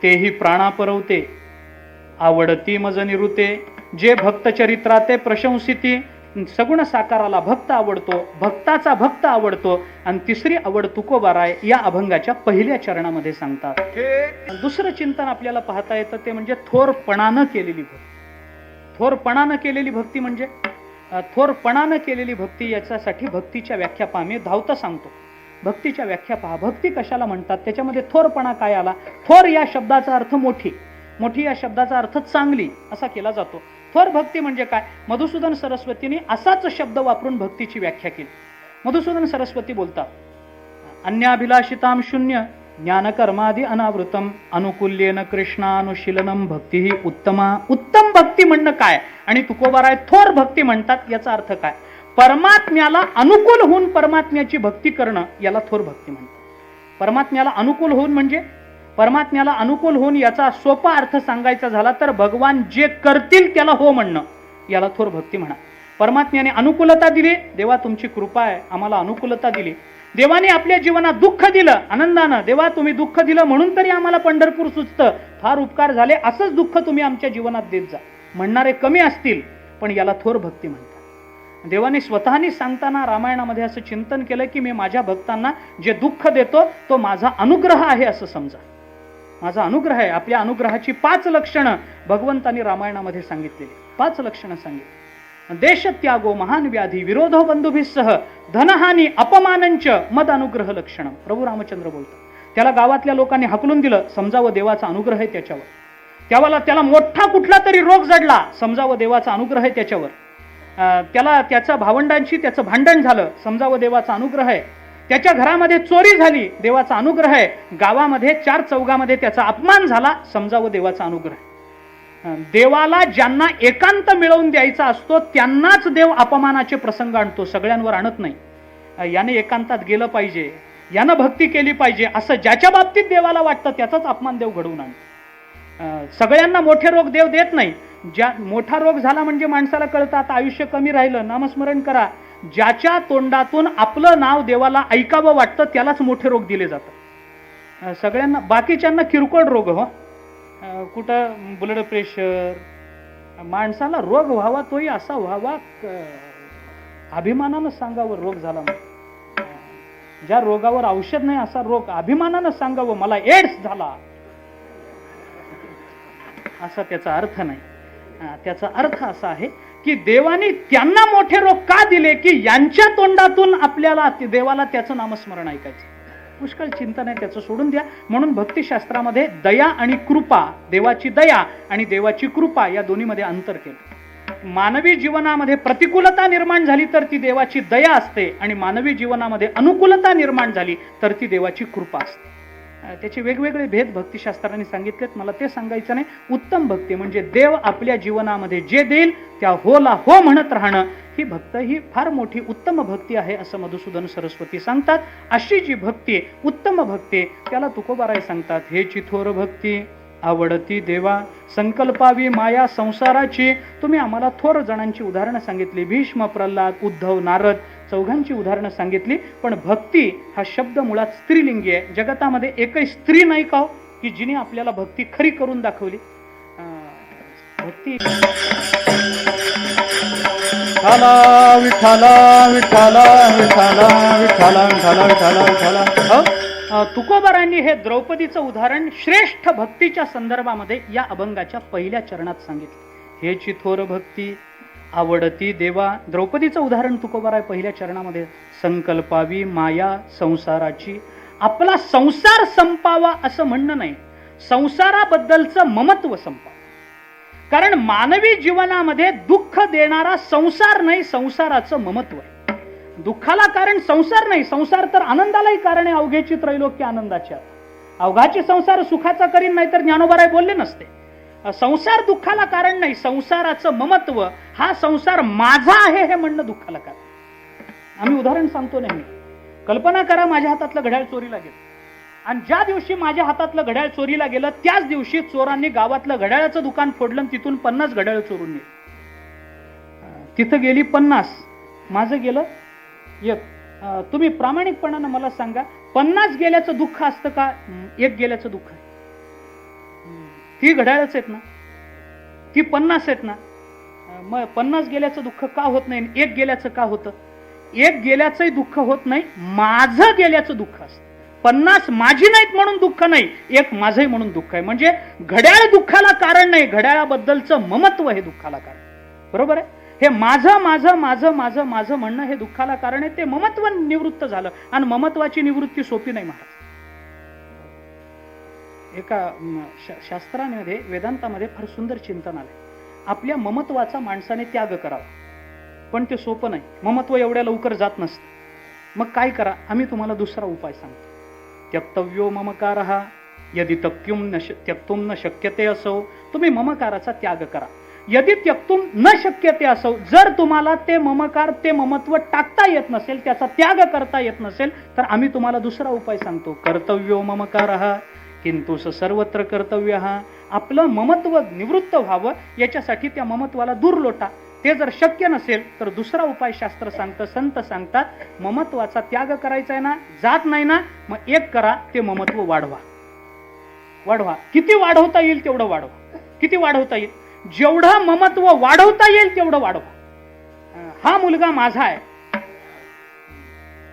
तेही प्राणा परवते आवडती मज निरुते, जे भक्त चरित्राते प्रशंसिती. सगुण साकाराला भक्त आवडतो, भक्ताचा भक्त आवडतो. आणि तिसरी आवड तुकोबाराय या अभंगाच्या पहिल्या चरणामध्ये सांगतात. दुसरं चिंतन आपल्याला पाहता येतं ते म्हणजे थोरपणानं केलेली भक्ती. थोरपणानं केलेली भक्ती म्हणजे थोरपणानं केलेली भक्ती. याच्यासाठी भक्तीच्या व्याख्या पहा. मी धावता सांगतो, भक्तीच्या व्याख्या पहा. भक्ती कशाला म्हणतात, त्याच्यामध्ये थोरपणा काय आला? थोर या शब्दाचा अर्थ मोठी, मोठी या शब्दाचा अर्थ चांगली असा केला जातो. थोर भक्ती म्हणजे काय? मधुसूदन सरस्वतींनी असाच शब्द वापरून भक्तीची व्याख्या केली. मधुसूदन सरस्वती बोलतात, अन्याभिलाषिताम शून्य ज्ञानकर्मादि अनावृतम अनुकूल्येन कृष्णानुशीलनम भक्ती ही उत्तमा. उत्तम भक्ती म्हणणं काय आणि तुकोबाराय थोर भक्ती म्हणतात याचा अर्थ काय? परमात्म्याला अनुकूल होऊन परमात्म्याची भक्ती करणं याला थोर भक्ती म्हणतात. परमात्म्याला अनुकूल होऊन म्हणजे परमात्म्याला अनुकूल होऊन याचा सोपा अर्थ सांगायचा झाला तर भगवान जे करतील त्याला हो म्हणणं याला थोर भक्ती म्हणा. परमात्म्याने अनुकूलता दिली, देवा तुमची कृपा आहे, आम्हाला अनुकूलता दिली. देवाने आपल्या जीवनात दुःख दिलं, आनंदानं, देवा तुम्ही दुःख दिलं म्हणून तरी आम्हाला पंढरपूर सुचतं, फार उपकार झाले, असंच दुःख तुम्ही आमच्या जीवनात देत जा म्हणणारे कमी असतील, पण याला थोर भक्ती म्हणतात. देवाने स्वतःनी सांगताना रामायणामध्ये असं चिंतन केलं की मी माझ्या भक्तांना जे दुःख देतो तो माझा अनुग्रह आहे असं समजा. माझा अनुग्रह आहे. आपल्या अनुग्रहाची 5 लक्षणं भगवंतांनी रामायणामध्ये सांगितलेली. 5 लक्षणं सांगितली. देशत्यागो महान व्याधी विरोधो बंधुभिस्सह धनहानी अपमानंच मद अनुग्रह लक्षणं. प्रभू रामचंद्र बोलतात. त्याला गावातल्या लोकांनी हाकलून दिलं, समजावं देवाचा अनुग्रह आहे त्याच्यावर. त्याला मोठा कुठला तरी रोग जडला, समजावं देवाचा अनुग्रह आहे त्याच्यावर. त्याला त्याच्या भावंडांशी त्याचं भांडण झालं, समजावं देवाचा अनुग्रह आहे. त्याच्या घरामध्ये चोरी झाली, देवाचा अनुग्रह आहे. गावामध्ये 4 चौघामध्ये त्याचा अपमान झाला, समजावं देवाचा अनुग्रह आहे. देवाला ज्यांना एकांत मिळवून द्यायचा असतो त्यांनाच देव अपमानाचे प्रसंग आणतो, सगळ्यांवर आणत नाही. याने एकांतात गेलं पाहिजे, यानं भक्ती केली पाहिजे असं ज्याच्या बाबतीत देवाला वाटतं त्याचाच अपमान देव घडवून आणतो. सगळ्यांना मोठे रोग देव देत नाही. मोठा रोग झाला म्हणजे माणसाला कळतं आता आयुष्य कमी राहिलं, नामस्मरण करा. ज्याच्या तोंडातून आपलं नाव देवाला ऐकावं वाटतं त्यालाच मोठे रोग दिले जातात. सगळ्यांना, बाकीच्यांना किरकोळ रोग, हो, कुठं ब्लड प्रेशर. माणसाला रोग व्हावा तोही असा व्हावा अभिमानानं सांगावं रोग झाला. ज्या रोगावर औषध नाही असा रोग अभिमानानं सांगावं मला एड्स झाला, असा त्याचा अर्थ नाही. त्याचा अर्थ असा आहे की देवाने त्यांना मोठे रोग का दिले की यांच्या तोंडातून आपल्याला देवाला त्याचं नामस्मरण ऐकायचं. पुष्कळ चिंतन आहे त्याचं, सोडून द्या. म्हणून भक्तिशास्त्रामध्ये दया आणि कृपा, देवाची दया आणि देवाची कृपा या दोन्हीमध्ये अंतर केलं. मानवी जीवनामध्ये प्रतिकूलता निर्माण झाली तर ती देवाची दया असते आणि मानवी जीवनामध्ये अनुकूलता निर्माण झाली तर ती देवाची कृपा असते. त्याचे वेगवेगळे भेद भक्तिशास्त्रांनी सांगितलेत, मला ते सांगायचं नाही. उत्तम भक्ती म्हणजे देव आपल्या जीवनामध्ये जे देईल त्या होला हो म्हणत राहणं, ही भक्त ही फार मोठी उत्तम भक्ती आहे असं मधुसूदन सरस्वती सांगतात. अशी जी भक्ती उत्तम भक्ती त्याला तुकोबाराय सांगतात, हे चिथोर भक्ती आवडती देवा संकल्पावी माया संसाराची. तुम्ही आम्हाला थोर जणांची उदाहरणं सांगितली, भीष्म, प्रल्हाद, उद्धव, नारद, चौघांची उदाहरणं सांगितली. पण भक्ती हा शब्द मुळात स्त्रीलिंगी आहे. जगतामध्ये एकही स्त्री नाही का की जिने आपल्याला भक्ती खरी करून दाखवली. भक्ती विठाला विठाला विठाला विठाला विठाला विठाला विठाला विठाला. तुकोबारांनी हे द्रौपदीचं उदाहरण श्रेष्ठ भक्तीच्या संदर्भामध्ये या अभंगाच्या पहिल्या चरणात सांगितले. हे चिथोर भक्ती आवडती देवा. द्रौपदीचं उदाहरण तुकोबाराय पहिल्या चरणामध्ये, संकल्पावी माया संसाराची. आपला संसार संपावा असं म्हणणं नाही, संसाराबद्दलचं ममत्व संपावं. कारण मानवी जीवनामध्ये दुःख देणारा संसार नाही, संसाराचं ममत्व आहे. दुःखाला कारण संसार नाही, संसार तर आनंदालाही कारण आहे. अवघेची त्रैलोक्य आनंदाच्या, अवघाचे संसार सुखाचा करीन, नाही तर ज्ञानोबाराय बोलले नसते. संसार दुःखाला कारण नाही, संसाराचं ममत्व, हा संसार माझा आहे हे म्हणणं दुःखाला कारण. आम्ही उदाहरण सांगतो नेहमी. कल्पना करा माझ्या हातातलं घड्याळ चोरीला गेलं आणि ज्या दिवशी माझ्या हातातलं घड्याळ चोरीला गेलं त्याच दिवशी चोरांनी गावातलं घड्याळाचं दुकान फोडलं, तिथून 50 घड्याळ चोरून नेली. तिथं गेली 50, माझं गेलं 1. तुम्ही प्रामाणिकपणानं मला सांगा, 50 गेल्याचं दुःख असतं का 1 गेल्याचं दुःख आहे? ती घड्याळच आहेत ना, ती 50 आहेत ना. मग 50 गेल्याचं दुःख का होत नाही, 1 गेल्याचं का होतं? 1 गेल्याचंही दुःख होत नाही, माझं गेल्याचं दुःख असतं. 50 माझी नाहीत म्हणून दुःख नाही, 1 माझंही म्हणून दुःख आहे. म्हणजे घड्याळ दुःखाला कारण नाही, घड्याळाबद्दलचं ममत्व हे दुःखाला कारण. बरोबर आहे? हे माझं माझं माझं माझं माझं म्हणणं हे दुःखाला कारण आहे. ते ममत्व निवृत्त झालं आणि ममत्वाची निवृत्ती सोपी नाही महाराज. एका शास्त्रामध्ये, वेदांतामध्ये फार सुंदर चिंतन आले. आपल्या ममत्वाचा माणसाने त्याग करावा. पण ते सोपं नाही, ममत्व एवढ्या लवकर जात नसतं. मग काय करा, आम्ही तुम्हाला दुसरा उपाय सांगतो. त्यक्तव्यो ममकारः यदि त्यक्तुम न शक्यते असो, तुम्ही ममकाराचा त्याग करा. यदि त्यक्तुम न शक्यते असो, जर तुम्हाला ते ममकार, ते ममत्व टाकता येत नसेल, त्याचा त्याग करता येत नसेल, तर आम्ही तुम्हाला दुसरा उपाय सांगतो. कर्तव्यो ममकारः किंतु सर्वत्र कर्तव्यः. आपलं ममत्व निवृत्त व्हावं याच्यासाठी त्या ममत्वाला दूर लोटा. ते जर शक्य नसेल तर दुसरा उपाय शास्त्र सांगतं, संत सांगतात, ममत्वाचा त्याग करायचा आहे ना, जात नाही ना, मग एक करा, ते ममत्व वाढवा. वाढवा, किती वाढवता येईल तेवढं वाढवा. किती वाढवता येईल, जेवढं ममत्व वाढवता येईल तेवढं वाढवा. हा मुलगा माझा आहे,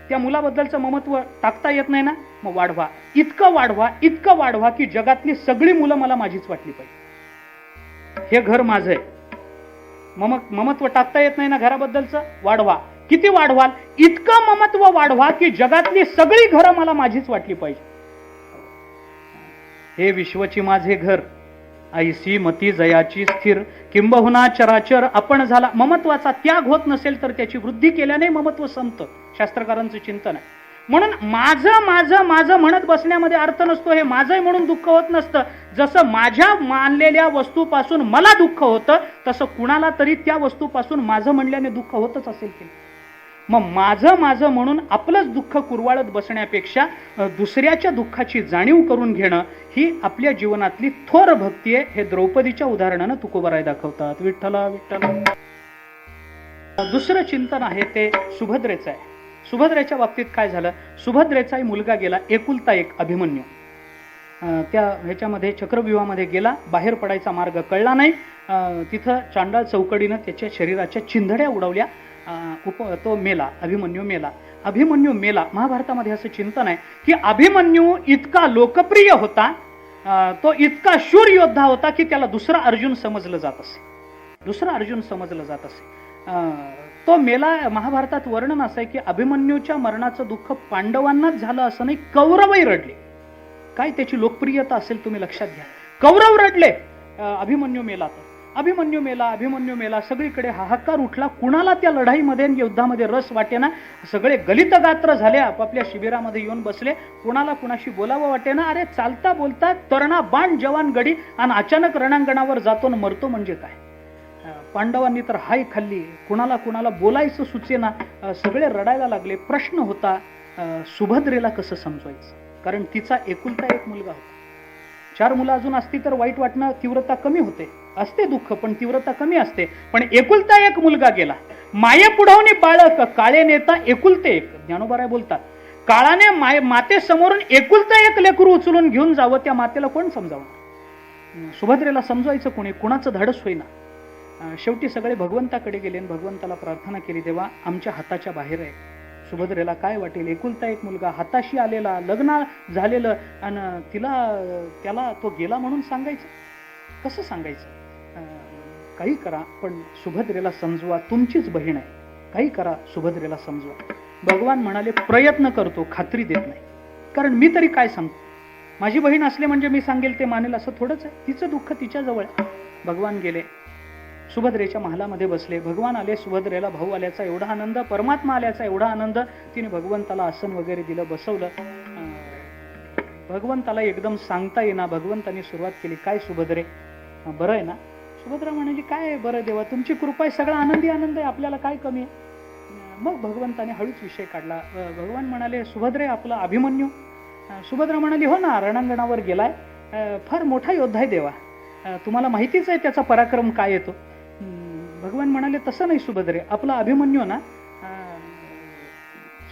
त्या मुलाबद्दलचं ममत्व टाकता येत नाही ना, मग वाढवा. इतकं वाढवा, इतकं वाढवा की जगातली सगळी मुलं मला माझीच वाटली पाहिजे. हे घर माझं आहे, ममत्व टाकता येत नाही ना घराबद्दलचं, वाढवा. किती वाढवाल, इतकं ममत्व वाढवा की जगातली सगळी घरं मला माझीच वाटली पाहिजे. हे विश्वची माझे घर, ऐसी मती जयाची स्थिर, किंबहुना चराचर आपण झाला. ममत्वाचा त्याग होत नसेल तर त्याची वृद्धी केल्याने ममत्व संपतं, शास्त्रकारांचं चिंतन आहे. म्हणून माझं माझं माझं म्हणत बसण्यामध्ये अर्थ नसतो. हे माझं म्हणून दुःख होत नसतं. जसं माझ्या मानलेल्या वस्तूपासून मला दुःख होतं, तसं कुणाला तरी त्या वस्तूपासून माझं म्हणल्याने दुःख होतच असेल की. मग माझं माझं म्हणून आपलंच दुःख कुरवाळत बसण्यापेक्षा दुसऱ्याच्या दुःखाची जाणीव करून घेणं ही आपल्या जीवनातली थोर भक्ती आहे. हे द्रौपदीच्या उदाहरणानं तुकोबाराय दाखवतात. विठ्ठला विठ्ठला. दुसरं चिंतन आहे ते सुभद्रेचं आहे. सुभद्रेच्या बाबतीत काय झालं, सुभद्रेचाही मुलगा गेला, एकुलता एक अभिमन्यू. त्या ह्याच्यामध्ये चक्रव्यूहामध्ये गेला, बाहेर पडायचा मार्ग कळला नाही. तिथं चांडाळ चौकडीनं त्याच्या शरीराच्या चिंधड्या उडवल्या. तो मेला, अभिमन्यू मेला. अभिमन्यू मेला. महाभारतामध्ये असं चिंतन आहे की अभिमन्यू इतका लोकप्रिय होता, तो इतका शूर योद्धा होता की त्याला दुसरा अर्जुन समजलं जात असे. दुसरा अर्जुन समजलं जात असे. तो मेला. महाभारतात वर्णन असं आहे की अभिमन्यूच्या मरणाचं दुःख पांडवांनाच झालं असं नाही, कौरवही रडले. काय त्याची लोकप्रियता असेल तुम्ही लक्षात घ्या. कौरव रडले अभिमन्यू मेला. तर अभिमन्यू मेला, अभिमन्यू मेला. सगळीकडे हाहाकार उठला. कुणाला त्या लढाईमध्ये युद्धामध्ये रस वाटेना. सगळे गलित गात्र झाले, आपापल्या शिबिरामध्ये येऊन बसले. कुणाला कुणाशी बोलावं वाटेना. अरे चालता बोलता तरणा बाण जवान गडी आणि अचानक रणांगणावर जातो न मरतो म्हणजे काय. पांडवांनी तर हाय खाल्ली. कुणाला कुणाला बोलायचं सुचेना. सगळे रडायला लागले. प्रश्न होता सुभद्रेला कसं समजवायचं, कारण तिचा एकुलता एक मुलगा होता. 4 मुलं अजून असती तर वाईट वाटणं तीव्रता कमी होते, असते दुःख पण तीव्रता कमी असते. पण एकुलता एक मुलगा गेला. माये पुढवणी बाळक काळे नेता एकुलते एक. ज्ञानोबाराय बोलतात, काळाने माते समोरून एकुलता एक लेकरू उचलून घेऊन जावं, त्या मातेला कोण समजावणार. सुभद्रेला समजवायचं कोणी, कुणाचं धाडस होईना. शेवटी सगळे भगवंताकडे गेले आणि भगवंताला प्रार्थना केली, देवा आमच्या हाताच्या बाहेर आहे. सुभद्रेला काय वाटेल, एकुलता एक मुलगा हाताशी आलेला, लग्न झालेलं, आणि त्याला तो गेला म्हणून सांगायचं, कसं सांगायचं. काही करा पण सुभद्रेला समजवा, तुमचीच बहीण आहे, काही करा सुभद्रेला समजवा. भगवान म्हणाले प्रयत्न करतो, खात्री देत नाही. कारण मी तरी काय सांगतो, माझी बहीण असले म्हणजे मी सांगेल ते मानेल असं थोडंच आहे. तिचं दुःख तिच्या जवळ. भगवान गेले, सुभद्रेच्या महालामध्ये बसले. भगवान आले, सुभद्रेला भाऊ आल्याचा एवढा आनंद, परमात्मा आल्याचा एवढा आनंद. तिने भगवंताला आसन वगैरे दिलं, बसवलं. भगवंताला एकदम सांगता येईना. भगवंताने सुरुवात केली, काय सुभद्रे बरं आहे ना. सुभद्रा म्हणाली, काय बरं देवा, तुमची कृपा आहे, सगळा आनंदी आनंद आहे, आपल्याला काय कमी आहे. मग भगवंताने हळूच विषय काढला. भगवान म्हणाले, सुभद्रे आपला अभिमन्यू. सुभद्रा म्हणाली, हो ना, रणांगणावर गेलाय, फार मोठा योद्धा आहे देवा, तुम्हाला माहितीच आहे त्याचा पराक्रम काय येतो. भगवान म्हणाले, तसं नाही सुभद्रे, आपला अभिमन्यू ना.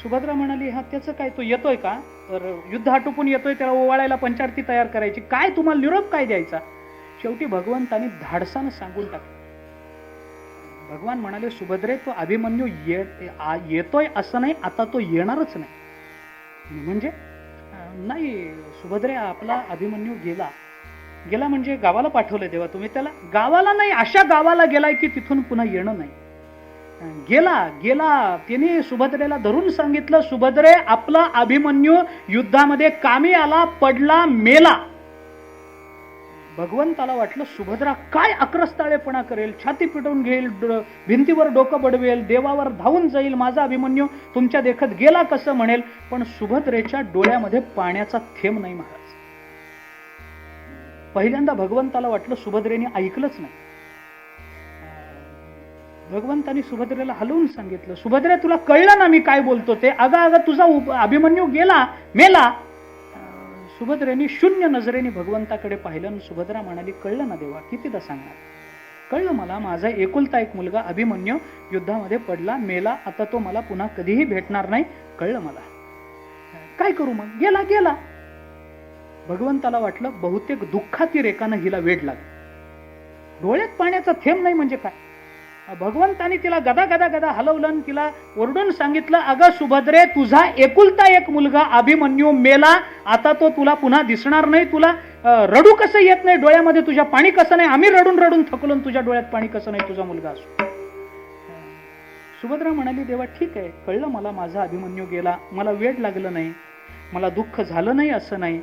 सुभद्रा म्हणाली, हा त्याचं काय, तो येतोय का, तर युद्ध आटोपून येतोय, त्याला ओवाळायला पंचारती तयार करायची, काय तुम्हाला निरोप काय द्यायचा. शेवटी भगवंतानी धाडसानं सांगून टाकलं. भगवान म्हणाले, सुभद्रे तो अभिमन्यू येतोय असं नाही, आता तो येणारच नाही. म्हणजे नाही सुभद्रे, आपला अभिमन्यू गेला म्हणजे गावाला पाठवलं तेव्हा तुम्ही त्याला. गावाला नाही, अशा गावाला गेलाय की तिथून पुन्हा येणं नाही. गेला त्याने सुभद्रेला धरून सांगितलं, सुभद्रे आपला अभिमन्यू युद्धामध्ये कामी आला, पडला, मेला. भगवंताला वाटलं सुभद्रा काय आक्रस्ताळेपणा करेल, छाती पिटवून घेईल, भिंतीवर डोकं बडवेल, देवावर धावून जाईल, माझा अभिमन्यू तुमच्या देखत गेला कसं म्हणेल. पण सुभद्रेच्या डोळ्यामध्ये पाण्याचा थेंब नाही महाराज. पहिल्यांदा भगवंताला वाटलं सुभद्रेने ऐकलंच नाही. भगवंतानी सुभद्रेला हलवून सांगितलं, सुभद्रे तुला कळलं ना मी काय बोलतो ते. अगं तुझा अभिमन्यू गेला, मेला. सुभद्रेने शून्य नजरेने भगवंताकडे पाहिलं आणि सुभद्रा म्हणाली, कळलं ना देवा, कितीदा सांगणार. कळलं मला, माझा एकुलता एक मुलगा अभिमन्यू युद्धामध्ये पडला, मेला, आता तो मला पुन्हा कधीही भेटणार नाही, कळलं मला, काय करू मग. गेला गेला. भगवंताला वाटलं बहुतेक दुःखाती रेखानं हिला वेड लागली. डोळ्यात पाण्याचा थेंब नाही म्हणजे काय. भगवंतानी तिला गदा गदा गदा हलवलं आणि तिला ओरडून सांगितलं, अगं सुभद्रे, तुझा एकुलता एक मुलगा अभिमन्यू मेला, आता तो तुला पुन्हा दिसणार नाही. तुला रडू कसं येत नाही, डोळ्यामध्ये तुझ्या पाणी कसं नाही. आम्ही रडून रडून थकलो, तुझ्या डोळ्यात पाणी कसं नाही, तुझा मुलगा असो. सुभद्रा म्हणाली, देवा ठीक आहे, कळलं मला, माझा अभिमन्यू गेला, मला वेड लागलं नाही, मला दुःख झालं नाही असं नाही,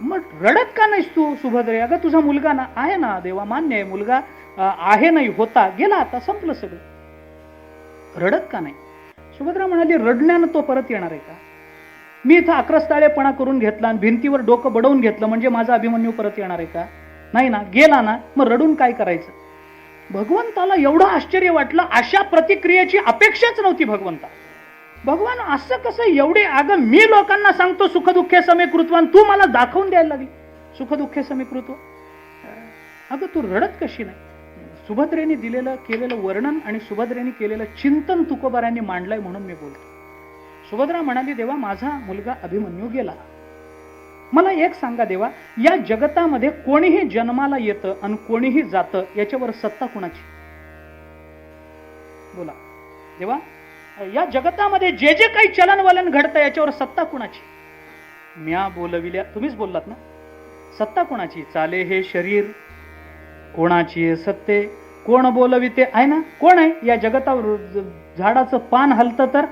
मग रडत का नाहीस तू सुभद्रे. अगं तुझा मुलगा ना आहे ना देवा, मान्य आहे, मुलगा आहे, नाही होता, गेला, आता संपलं सगळं, रडत का नाही. सुभद्रा म्हणाली, रडण्यानं तो परत येणार आहे का. मी इथं आक्रस्ताळेपणा करून घेतला आणि भिंतीवर डोकं बडवून घेतलं म्हणजे माझा अभिमन्यू परत येणार आहे का. नाही ना, गेला ना, मग रडून काय करायचं. भगवंताला एवढं आश्चर्य वाटलं, अशा प्रतिक्रियेची अपेक्षाच नव्हती भगवंता. भगवान असं कसं एवढे, अगं मी लोकांना सांगतो सुखदुःखे समीकृत्वान, तू मला दाखवून द्यायला लागली सुखदुःखे समीकृत्व. अगं तू रडत कशी नाही. सुभद्रेने केलेलं वर्णन आणि सुभद्रेने केलेलं चिंतन तुकोबारांनी मांडलंय म्हणून मी बोलतो. सुभद्रा म्हणाली, देवा माझा मुलगा अभिमन्यू गेला, मला एक सांगा देवा, या जगतामध्ये कोणीही जन्माला येतं आणि कोणीही जातं, याच्यावर सत्ता कुणाची. बोला देवा, या जगतामध्ये जे जे काही चलनवलन घडतं याच्यावर सत्ता कुणाची. म्या बोलविल्या, तुम्हीच बोललात ना, सत्ता कुणाची. चाले हे शरीर कोणाची सत्ते, कोण बोलविते, आहे ना, कोण आहे या जगतावर. झाडाचं पान हलतं तर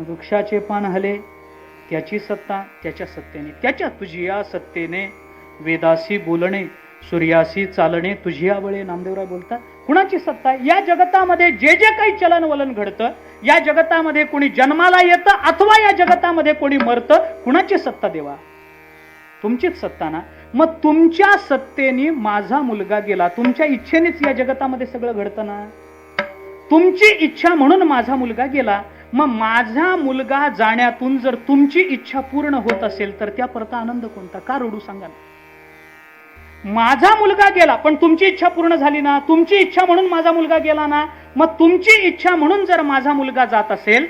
वृक्षाचे पान हले, त्याची सत्ता, त्याच्या सत्तेने, त्याच्या तुझी या सत्तेने वेदासी बोलणे, सूर्यासी चालणे, तुझी आवळे. नामदेवराय बोलतात, कुणाची सत्ता आहे या जगतामध्ये. जे जे काही चलनवलन घडतं या जगतामध्ये, कोणी जन्माला येतं अथवा या जगतामध्ये कोणी मरतं, कुणाची सत्ता देवा. तुमचीच सत्ता ना. मग तुमच्या सत्तेने माझा मुलगा गेला, तुमच्या इच्छेनेच या जगतामध्ये सगळं घडतं ना. तुमची इच्छा म्हणून माझा मुलगा गेला. मग माझा मुलगा जाण्यातून जर तुमची इच्छा पूर्ण होत असेल तर त्या परता आनंद कोणता, का रडू सांगा. माझा मुलगा गेला पण तुमची इच्छा पूर्ण झाली ना, तुमची इच्छा म्हणून माझा मुलगा गेला ना. मग तुमची इच्छा म्हणून जर माझा मुलगा जात असेल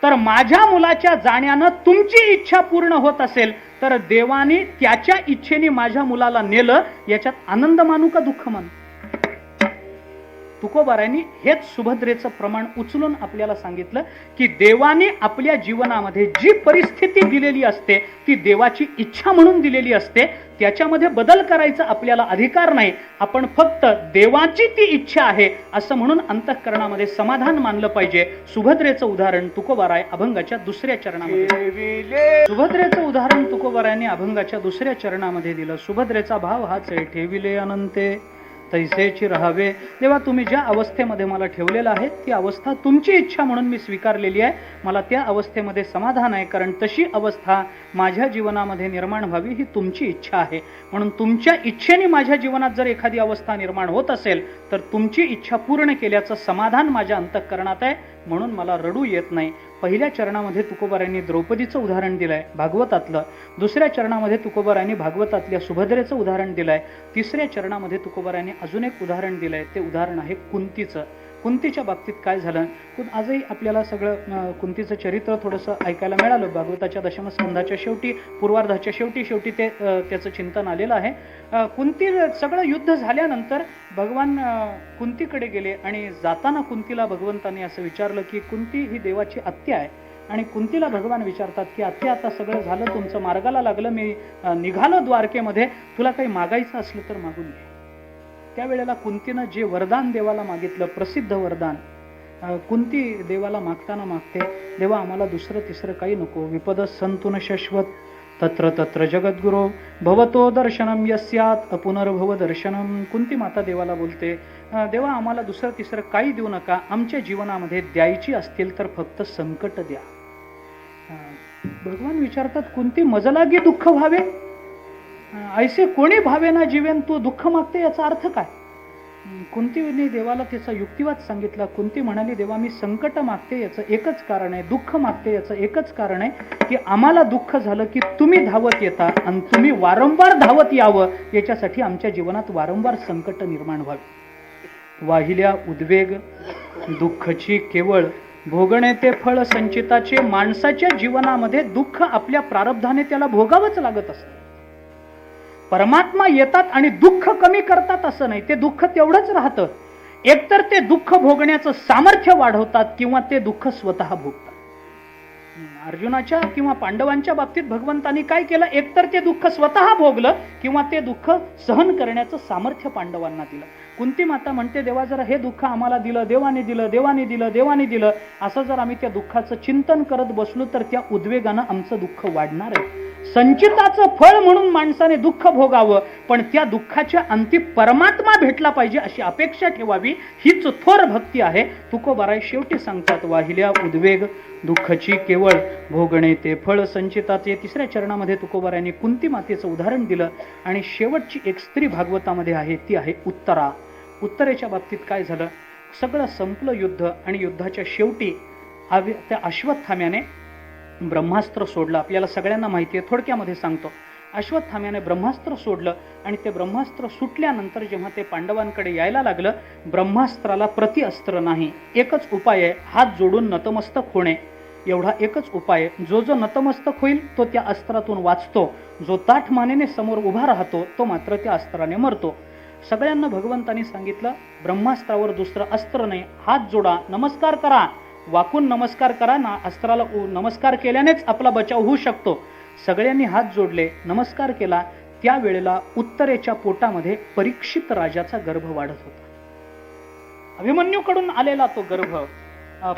तर माझ्या मुलाच्या जाण्यानं तुमची इच्छा पूर्ण होत असेल तर देवाने त्याच्या इच्छेने माझ्या मुलाला नेलं, याच्यात आनंद मानू का दुःख मानू. तुकोबारायांनी हेच सुभद्रेचं प्रमाण उचलून आपल्याला सांगितलं की देवाने आपल्या जीवनामध्ये जी परिस्थिती दिलेली असते ती देवाची इच्छा म्हणून दिलेली असते, त्याच्यामध्ये बदल करायचा आपल्याला अधिकार नाही. आपण फक्त देवाची ती इच्छा आहे असं म्हणून अंतःकरणामध्ये समाधान मानलं पाहिजे. सुभद्रेचं उदाहरण तुकोबाराय अभंगाच्या दुसऱ्या चरणामध्ये, सुभद्रेचं उदाहरण तुकोबारायांनी अभंगाच्या दुसऱ्या चरणामध्ये दिलं. सुभद्रेचा भाव हाच आहे, ठेविले अनंते तैसेची राहावे. तेव्हा तुम्ही ज्या अवस्थेमध्ये मला ठेवलेलं आहे ती अवस्था तुमची इच्छा म्हणून मी स्वीकारलेली आहे. मला त्या अवस्थेमध्ये समाधान आहे, कारण तशी अवस्था माझ्या जीवनामध्ये निर्माण व्हावी ही तुमची इच्छा आहे. म्हणून तुमच्या इच्छेने माझ्या जीवनात जर एखादी अवस्था निर्माण होत असेल तर तुमची इच्छा पूर्ण केल्याचं समाधान माझ्या अंतःकरणात आहे, म्हणून मला रडू येत नाही. पहिल्या चरणामध्ये तुकोबारायांनी द्रौपदीचं उदाहरण दिलंय भागवतातलं, दुसऱ्या चरणामध्ये तुकोबारायांनी भागवतातल्या सुभद्रेचं उदाहरण दिलंय, तिसऱ्या चरणामध्ये तुकोबारायांनी अजून एक उदाहरण दिलंय, ते उदाहरण आहे कुंतीचं. कुंतीच्या बाबतीत काय झालं, आजही आपल्याला सगळं कुंतीचं चरित्र थोडंसं ऐकायला मिळालं. भागवताच्या दशमस्कंधाच्या शेवटी, पूर्वार्धाच्या शेवटी ते त्याचं चिंतन आलेलं आहे. कुंती सगळं युद्ध झाल्यानंतर भगवान कुंतीकडे गेले आणि जाताना कुंतीला भगवंतांनी असं विचारलं की कुंती ही देवाची आत्या आहे. आणि कुंतीला भगवान विचारतात की आत्या, आता सगळं झालं, तुमचं मार्गाला लागलं, मी निघालो द्वारकेमध्ये, तुला काही मागायचं असलं तर मागून घे. त्यावेळेला कुंतीनं जे वरदान देवाला मागितलं, प्रसिद्ध वरदान, कुंती देवाला मागताना मागते, देवा आम्हाला दुसरं तिसरं काही नको, विपद संतुन शाश्वत तत्र तत्र जगद्गुरो भवतो दर्शनम यस्यात अपुनर्भव दर्शनम. कुंती माता देवाला बोलते, देवा आम्हाला दुसरं तिसरं काही देऊ नका, आमच्या जीवनामध्ये द्यायची असतील तर फक्त संकट द्या. भगवान विचारतात, कुंती मजलागी दुःख भावे, ऐसे कोणी भावे ना जीवेन, तू दुःख मागते याचा अर्थ काय? कुंतीने देवाला त्याचा युक्तिवाद सांगितला. कुंती म्हणाली, देवा मी संकट मागते याचं एकच कारण आहे, दुःख मागते याचं एकच कारण आहे की आम्हाला दुःख झालं की तुम्ही धावत येता आणि तुम्ही वारंवार धावत यावं याच्यासाठी आमच्या जीवनात वारंवार संकट निर्माण व्हावे. वाहिल्या उद्वेग दुःखची केवळ भोगणे ते फळ संचिताचे. माणसाच्या जीवनामध्ये दुःख आपल्या प्रारब्धाने त्याला भोगावंच लागत असतं. परमात्मा येतात आणि दुःख कमी करतात असं नाही, ते दुःख तेवढंच राहतं. एकतर ते दुःख भोगण्याचं सामर्थ्य वाढवतात किंवा ते दुःख स्वतः भोगतात. अर्जुनाच्या किंवा पांडवांच्या बाबतीत भगवंतांनी काय केलं, एकतर ते दुःख स्वतः भोगलं किंवा ते दुःख सहन करण्याचं सामर्थ्य पांडवांना दिलं. कुंती माता म्हणते, देवा जर हे दुःख आम्हाला दिलं, देवाने दिलं, देवाने दिलं, देवाने दिलं, असं जर आम्ही त्या दुःखाचं चिंतन करत बसलो तर त्या उद्वेगानं आमचं दुःख वाढणार आहे. संचिताचं फळ म्हणून माणसाने दुःख भोगावं, पण त्या दुःखाच्या अंती परमात्मा भेटला पाहिजे अशी अपेक्षा ठेवावी, हीच थोर भक्ती आहे. तुकोबाराय शेवटी सांगतात, वाहिल्या उद्वेग दुःखची केवळ भोगणे ते फळ संचिताचे. तिसऱ्या चरणामध्ये तुकोबारायांनी कुंती मातेचं उदाहरण दिलं. आणि शेवटची एक स्त्री भागवतामध्ये आहे, ती आहे उत्तरा. उत्तरेच्या बाबतीत काय झालं, सगळं संपलं युद्ध आणि युद्धाच्या शेवटी त्या अश्वत्थाम्याने ब्रह्मास्त्र सोडलं. आपल्याला सगळ्यांना माहिती आहे, थोडक्यामध्ये सांगतो. अश्वत्थाम्याने ब्रह्मास्त्र सोडलं आणि ते ब्रह्मास्त्र सुटल्यानंतर जेव्हा ते पांडवांकडे यायला लागलं, ब्रह्मास्त्राला प्रतिअस्त्र नाही, एकच उपाय आहे, हात जोडून नतमस्तक होणे, एवढा एकच उपाय आहे. जो जो नतमस्तक होईल तो त्या अस्त्रातून वाचतो, जो ताठ मानेने समोर उभा राहतो तो मात्र त्या अस्त्राने मरतो. सगळ्यांना भगवंतांनी सांगितलं, ब्रह्मास्त्रावर दुसरं अस्त्र नाही, हात जोडा, नमस्कार करा, वाकून नमस्कार करा ना, अस्त्राला नमस्कार केल्यानेच आपला बचाव होऊ शकतो. सगळ्यांनी हात जोडले, नमस्कार केला. त्यावेळेला उत्तरेच्या पोटामध्ये परीक्षित राजाचा गर्भ वाढत होता. अभिमन्यूकडून आलेला तो गर्भ,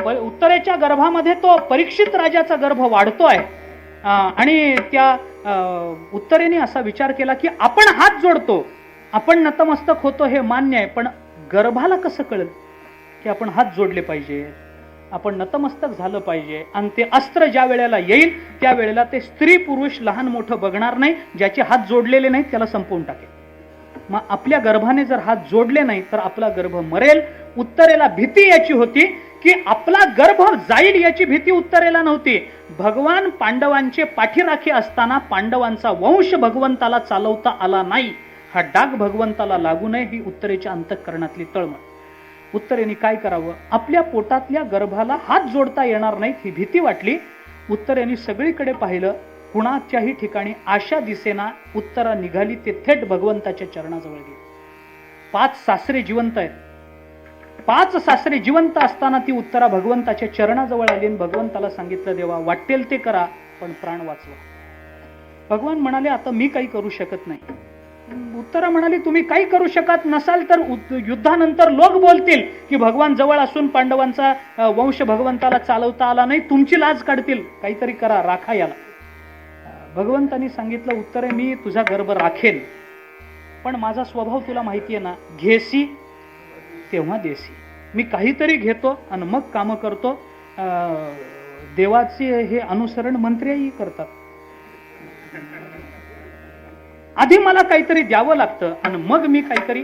उत्तरेच्या गर्भामध्ये तो परीक्षित राजाचा गर्भ वाढतोय. आणि त्या उत्तरेने असा विचार केला की आपण हात जोडतो, आपण नतमस्तक होतो हे मान्य आहे, पण गर्भाला कसं कळेल की आपण हात जोडले पाहिजे, आपण नतमस्तक झालं पाहिजे. आणि ते अस्त्र ज्या वेळेला येईल त्या वेळेला ते स्त्री पुरुष लहान मोठं बघणार नाही, ज्याचे हात जोडलेले नाहीत त्याला संपवून टाकेल. मग आपल्या गर्भाने जर हात जोडले नाही तर आपला गर्भ मरेल. उत्तरेला भीती याची होती की आपला गर्भ जाईल याची भीती उत्तरेला नव्हती. भगवान पांडवांचे पाठीराखे असताना पांडवांचा वंश भगवंताला चालवता आला नाही, हा डाग भगवंताला लागू नये ही उत्तरेच्या अंतःकरणातली तळमळ. उत्तरेने काय करावं, आपल्या पोटातल्या गर्भाला हात जोडता येणार नाहीत ही भीती वाटली. उत्तरेने सगळीकडे पाहिलं, कुणाच्याही ठिकाणी आशा दिसेना. उत्तरा निघाली ते थेट भगवंताच्या चरणाजवळ गेली. 5 सासरे जिवंत आहेत. 5 सासरे जिवंत असताना ती उत्तरा भगवंताच्या चरणाजवळ आली आणि भगवंताला सांगितलं, देवा वाटेल ते करा पण प्राण वाचवा. भगवान म्हणाले, आता मी काही करू शकत नाही. उत्तरा म्हणाली, तुम्ही काही करू शकत नसाल तर युद्धानंतर लोक बोलतील की भगवान जवळ असून पांडवांचा वंश भगवंताला चालवता आला नाही, तुमची लाज काढतील, काहीतरी करा, राखा याला. भगवंतांनी सांगितलं, उत्तरे मी तुझा गर्भ राखेल, पण माझा स्वभाव तुला माहिती आहे ना, घेसी तेव्हा देसी. मी काहीतरी घेतो आणि मग काम करतो. देवाचे हे अनुसरण मंत्र्याही करतात. आधी मला काहीतरी द्यावं लागतं आणि मग मी काहीतरी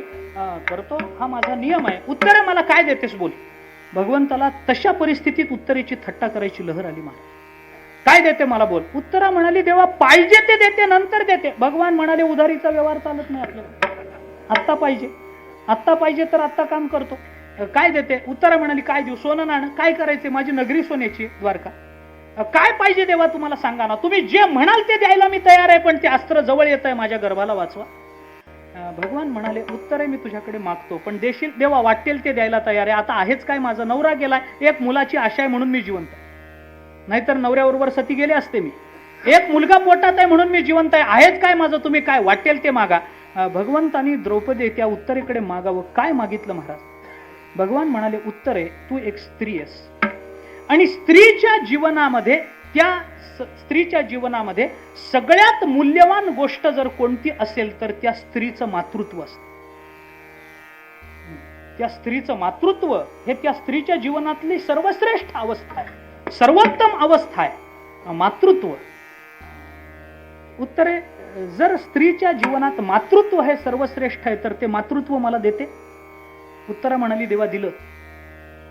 करतो, हा माझा नियम आहे. उत्तरे मला काय देतेस बोल. भगवंताला तशा परिस्थितीत उत्तरेची थट्टा करायची लहर आली. महाराज काय देते मला बोल. उत्तरा म्हणाली, देवा पाहिजे ते देते, नंतर देते. भगवान म्हणाले, उधारीचा व्यवहार चालत नाही आपल्याला, आत्ता पाहिजे, आत्ता पाहिजे तर आत्ता काम करतो. काय देते. उत्तरा म्हणाली, काय देऊ, सोनं नाणं. काय करायचे, माझी नगरी सोन्याची द्वारका. काय पाहिजे देवा तुम्हाला सांगा ना, तुम्ही जे म्हणाल ते द्यायला मी तयार आहे, पण ते अस्त्र जवळ येत आहे, माझ्या गर्भाला वाचवा. भगवान म्हणाले, उत्तरे मी तुझ्याकडे मागतो पण देशील. देवा वाटेल ते द्यायला तयार आहे. आता आहेच काय, माझा नवरा गेलाय, एक मुलाची आशा आहे म्हणून मी जिवंत आहे, नाहीतर नवऱ्याबरोबर सती गेले असते मी. एक मुलगा पोटात आहे म्हणून मी जिवंत आहे. आहेच काय माझं, तुम्ही काय वाटेल ते मागा. भगवंतांनी द्रौपदी त्या उत्तरेकडे मागावं. काय मागितलं महाराज. भगवान म्हणाले, उत्तरे तू एक स्त्री आहेस आणि स्त्रीच्या जीवनामध्ये त्या स्त्रीच्या जीवनामध्ये सगळ्यात मूल्यवान गोष्ट जर कोणती असेल तर त्या स्त्रीचं मातृत्व असतं. त्या स्त्रीचं मातृत्व हे त्या स्त्रीच्या जीवनातली सर्वश्रेष्ठ अवस्था आहे, सर्वोत्तम अवस्था आहे मातृत्व. उत्तरे, जर स्त्रीच्या जीवनात मातृत्व हे सर्वश्रेष्ठ आहे तर ते मातृत्व मला देते? उत्तर म्हणाली, देवा दिलं.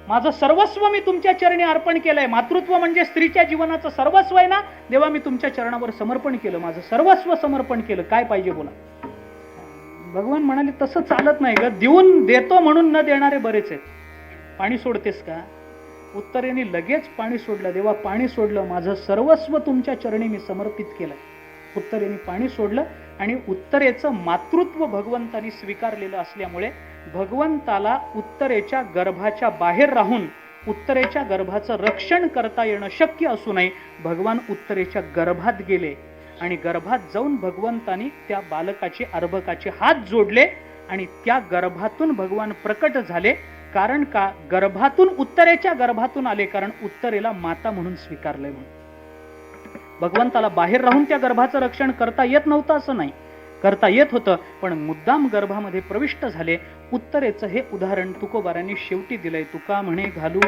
माझं सर्वस्व मी तुमच्या चरणी अर्पण केलंय. मातृत्व म्हणजे स्त्रीच्या जीवनाचं सर्वस्व आहे ना, देवा मी तुमच्या चरणावर समर्पण केलं, माझं सर्वस्व समर्पण केलं, काय पाहिजे बोला. भगवान म्हणाले, तसं चालत नाही ग, देऊन देतो म्हणून न देणारे बरेच आहेत. पाणी सोडतेस का? उत्तरेने लगेच पाणी सोडलं. देवा पाणी सोडलं, माझं सर्वस्व तुमच्या चरणी मी समर्पित केलंय. उत्तरेने पाणी सोडलं आणि उत्तरेचं मातृत्व भगवंतानी स्वीकारलेलं असल्यामुळे भगवंताला उत्तरेच्या गर्भाच्या बाहेर राहून उत्तरेच्या गर्भाचं रक्षण करता येणं शक्य असूनही भगवान उत्तरेच्या गर्भात गेले आणि गर्भात जाऊन भगवंतानी त्या बालकाचे अर्भकाचे हात जोडले आणि त्या गर्भातून भगवान प्रकट झाले. कारण का? गर्भातून, उत्तरेच्या गर्भातून आले, कारण उत्तरेला माता म्हणून स्वीकारलंय म्हणून. भगवंताला बाहेर राहून त्या गर्भाचं रक्षण करता येत नव्हतं असं नाही, करता येत होतं, पण मुद्दाम गर्भामध्ये प्रविष्ट झाले. उत्तरेचं हे उदाहरण तुकोबारांनी शेवटी दिलंय. तुका म्हणे घालू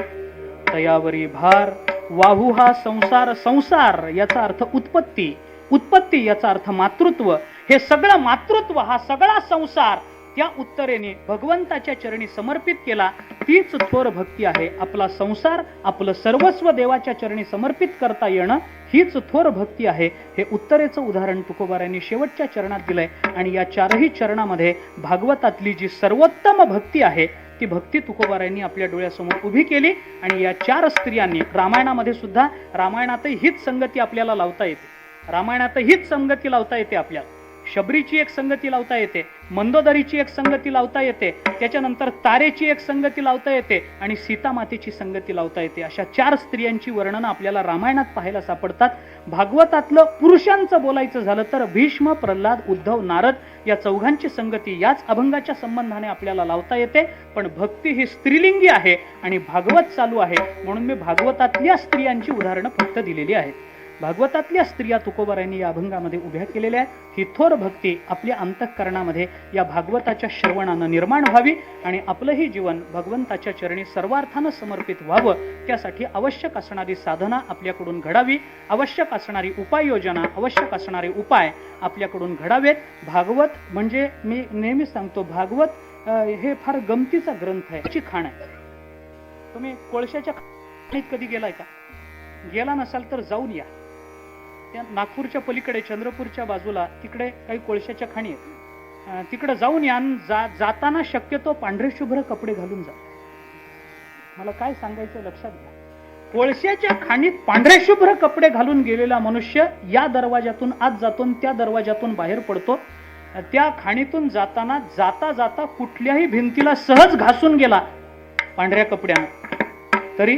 तयावरी भार, वाहू हा संसार. संसार याचा अर्थ उत्पत्ती, उत्पत्ती याचा अर्थ मातृत्व. हे सगळं मातृत्व, हा सगळा संसार त्या उत्तरेने भगवंताच्या चरणी समर्पित केला. तीच थोर भक्ती आहे. आपला संसार, आपलं सर्वस्व देवाच्या चरणी समर्पित करता येणं हीच थोर भक्ती आहे. हे उत्तरेचं उदाहरण तुकोबारांनी शेवटच्या चरणात दिलंय. आणि या चारही चरणामध्ये भागवतातली जी सर्वोत्तम भक्ती आहे ती भक्ती तुकोबारांनी आपल्या डोळ्यासमोर उभी केली. आणि या चार स्त्रियांनी, रामायणामध्ये सुद्धा, रामायणातही हीच संगती आपल्याला लावता येते, रामायणात हीच संगती लावता येते आपल्याला. शबरीची एक संगती लावता येते, मंदोदरीची एक संगती लावता येते, त्याच्यानंतर तारेची एक संगती लावता येते आणि सीतामातेची संगती लावता येते. अशा चार स्त्रियांची वर्णनं आपल्याला रामायणात पाहायला सापडतात. भागवतातलं पुरुषांचं बोलायचं झालं तर भीष्म, प्रल्हाद, उद्धव, नारद या चौघांची संगती याच अभंगाच्या संबंधाने आपल्याला लावता येते. पण भक्ती ही स्त्रीलिंगी आहे आणि भागवत चालू आहे म्हणून मी भागवतातल्या स्त्रियांची उदाहरणं फक्त दिलेली आहेत. भागवतातल्या स्त्रिया तुकोबारांनी या अभंगामध्ये उभ्या केलेल्या आहेत. ही थोर भक्ती आपल्या अंतःकरणामध्ये या भागवताच्या श्रवणानं निर्माण व्हावी आणि आपलंही जीवन भगवंताच्या चरणी सर्वार्थानं समर्पित व्हावं. त्यासाठी आवश्यक असणारी साधना आपल्याकडून घडावी, आवश्यक असणारी उपाययोजना, आवश्यक असणारे उपाय आपल्याकडून घडावेत. भागवत म्हणजे मी नेहमी सांगतो, भागवत हे फार गमतीचा ग्रंथ आहे, त्याची खाण आहे. तुम्ही कोळशाच्या खाणीत कधी गेलाय का? गेला नसाल तर जाऊन या. त्या नागपूरच्या पलीकडे, चंद्रपूरच्या बाजूला तिकडे काही कोळशाच्या खाणी आहेत. तिकडे जाऊन या. जाताना शक्यतो पांढरे शुभ्र कपडे घालून जा. मला काय सांगायचं लक्षात घ्या. कोळशाच्या खाणीत पांढरे शुभ्र कपडे घालून गेलेला मनुष्य या दरवाजातून आत जातो, त्या दरवाजातून बाहेर पडतो. त्या खाणीतून जाताना जाता जाता कुठल्याही भिंतीला सहज घासून गेला पांढऱ्या कपड्यानं तरी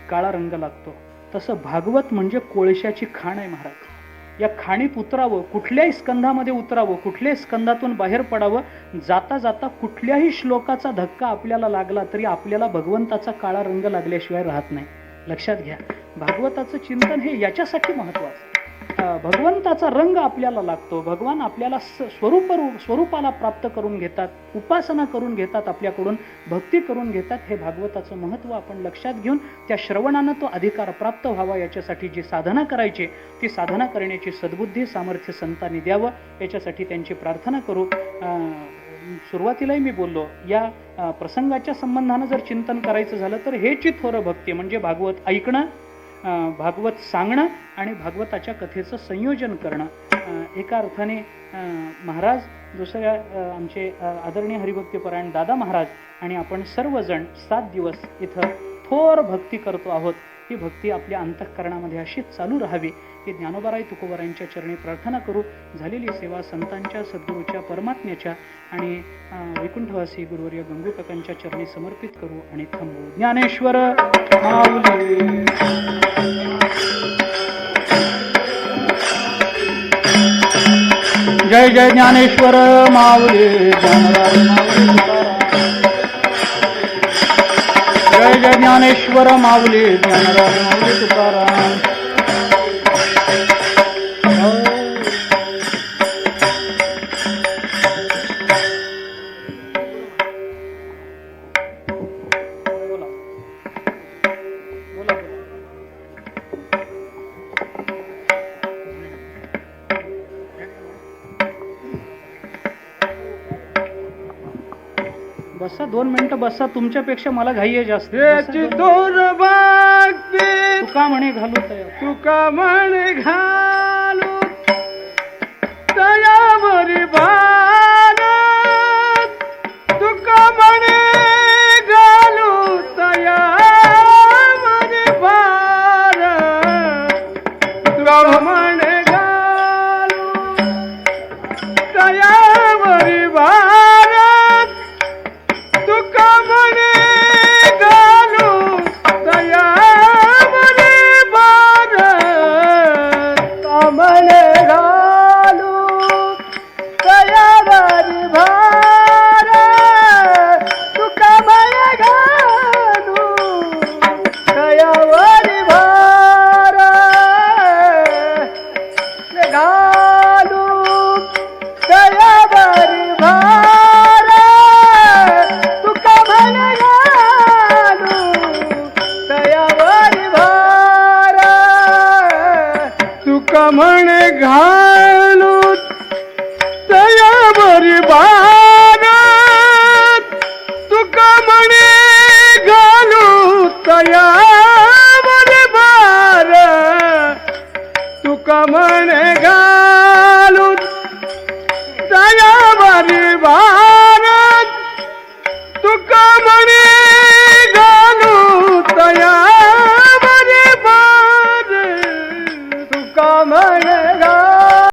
काळा रंग लागतो. तसं भागवत म्हणजे कोळशाची खाण आहे महाराज. या खाणीत उतरावं, कुठल्याही स्कंधामध्ये उतरावं, कुठल्याही स्कंधातून बाहेर पडावं. जाता जाता कुठल्याही श्लोकाचा धक्का आपल्याला लागला तरी आपल्याला भगवंताचा काळा रंग लागल्याशिवाय राहत नाही. लक्षात घ्या, भागवताचं चिंतन हे याच्यासाठी महत्वाचं. भगवंताचा रंग आपल्याला लागतो, भगवान आपल्याला स्वरूपाला प्राप्त करून घेतात, उपासना करून घेतात, आपल्याकडून भक्ती करून घेतात. हे भागवताचं महत्त्व आपण लक्षात घेऊन त्या श्रवणानं तो अधिकार प्राप्त व्हावा याच्यासाठी जी साधना करायची ती साधना करण्याची सद्बुद्धी सामर्थ्य संतांनी द्यावं याच्यासाठी त्यांची प्रार्थना करू. सुरुवातीलाही मी बोललो, या प्रसंगाच्या संबंधानं जर चिंतन करायचं झालं तर हेची थोर भक्ती म्हणजे भागवत ऐकणं, भागवत सांगणं आणि भागवताच्या कथेचं संयोजन करणं. एका अर्थाने महाराज, दुसऱ्या आमचे आदरणीय हरिभक्तीपरायण दादा महाराज आणि आपण सर्वजण 7 दिवस इथं थोर भक्ती करतो आहोत. ही भक्ती आपल्या अंतःकरणामध्ये अशीच चालू राहावी ही ज्ञानोबाराय तुकोबारायांच्या चरणी प्रार्थना करू. झालेली सेवा संतांच्या, सद्गुरूच्या, परमात्म्याच्या आणि वैकुंठवासी गुरुवर्य गंगूकाकांच्या चरणी समर्पित करू आणि थांबू. ज्ञानेश्वर माऊली. जय जय ज्ञानेश्वर माऊली, ज्ञानराज माऊली. जय जय ज्ञानेश्वर माऊली ज्ञानराज माऊली तुकाराम. बसा 2 मिनिटं बसा. तुमच्यापेक्षा मला घाई आहे जास्त. तुका म्हणे घालू तया, तुका म्हणे घालू तयावरी भार, तुका म्हणे घालू तयावरी भार, तुका म्हणे घालू तयावरी भार, तुका म्हणे घालू तयावरी भार, म्हणे घालू तयावरी भार, तुका म्हणे घालू तयावरी भार, घालू तयावरी भार, तुका म्हणे घालू तयावरी भार, तुका म्हणे घालू तयावरी भार, तुका म्हणे घालू तयावरी भार, तुका म्हणे घालू तयावरी भार, तुका म्हणे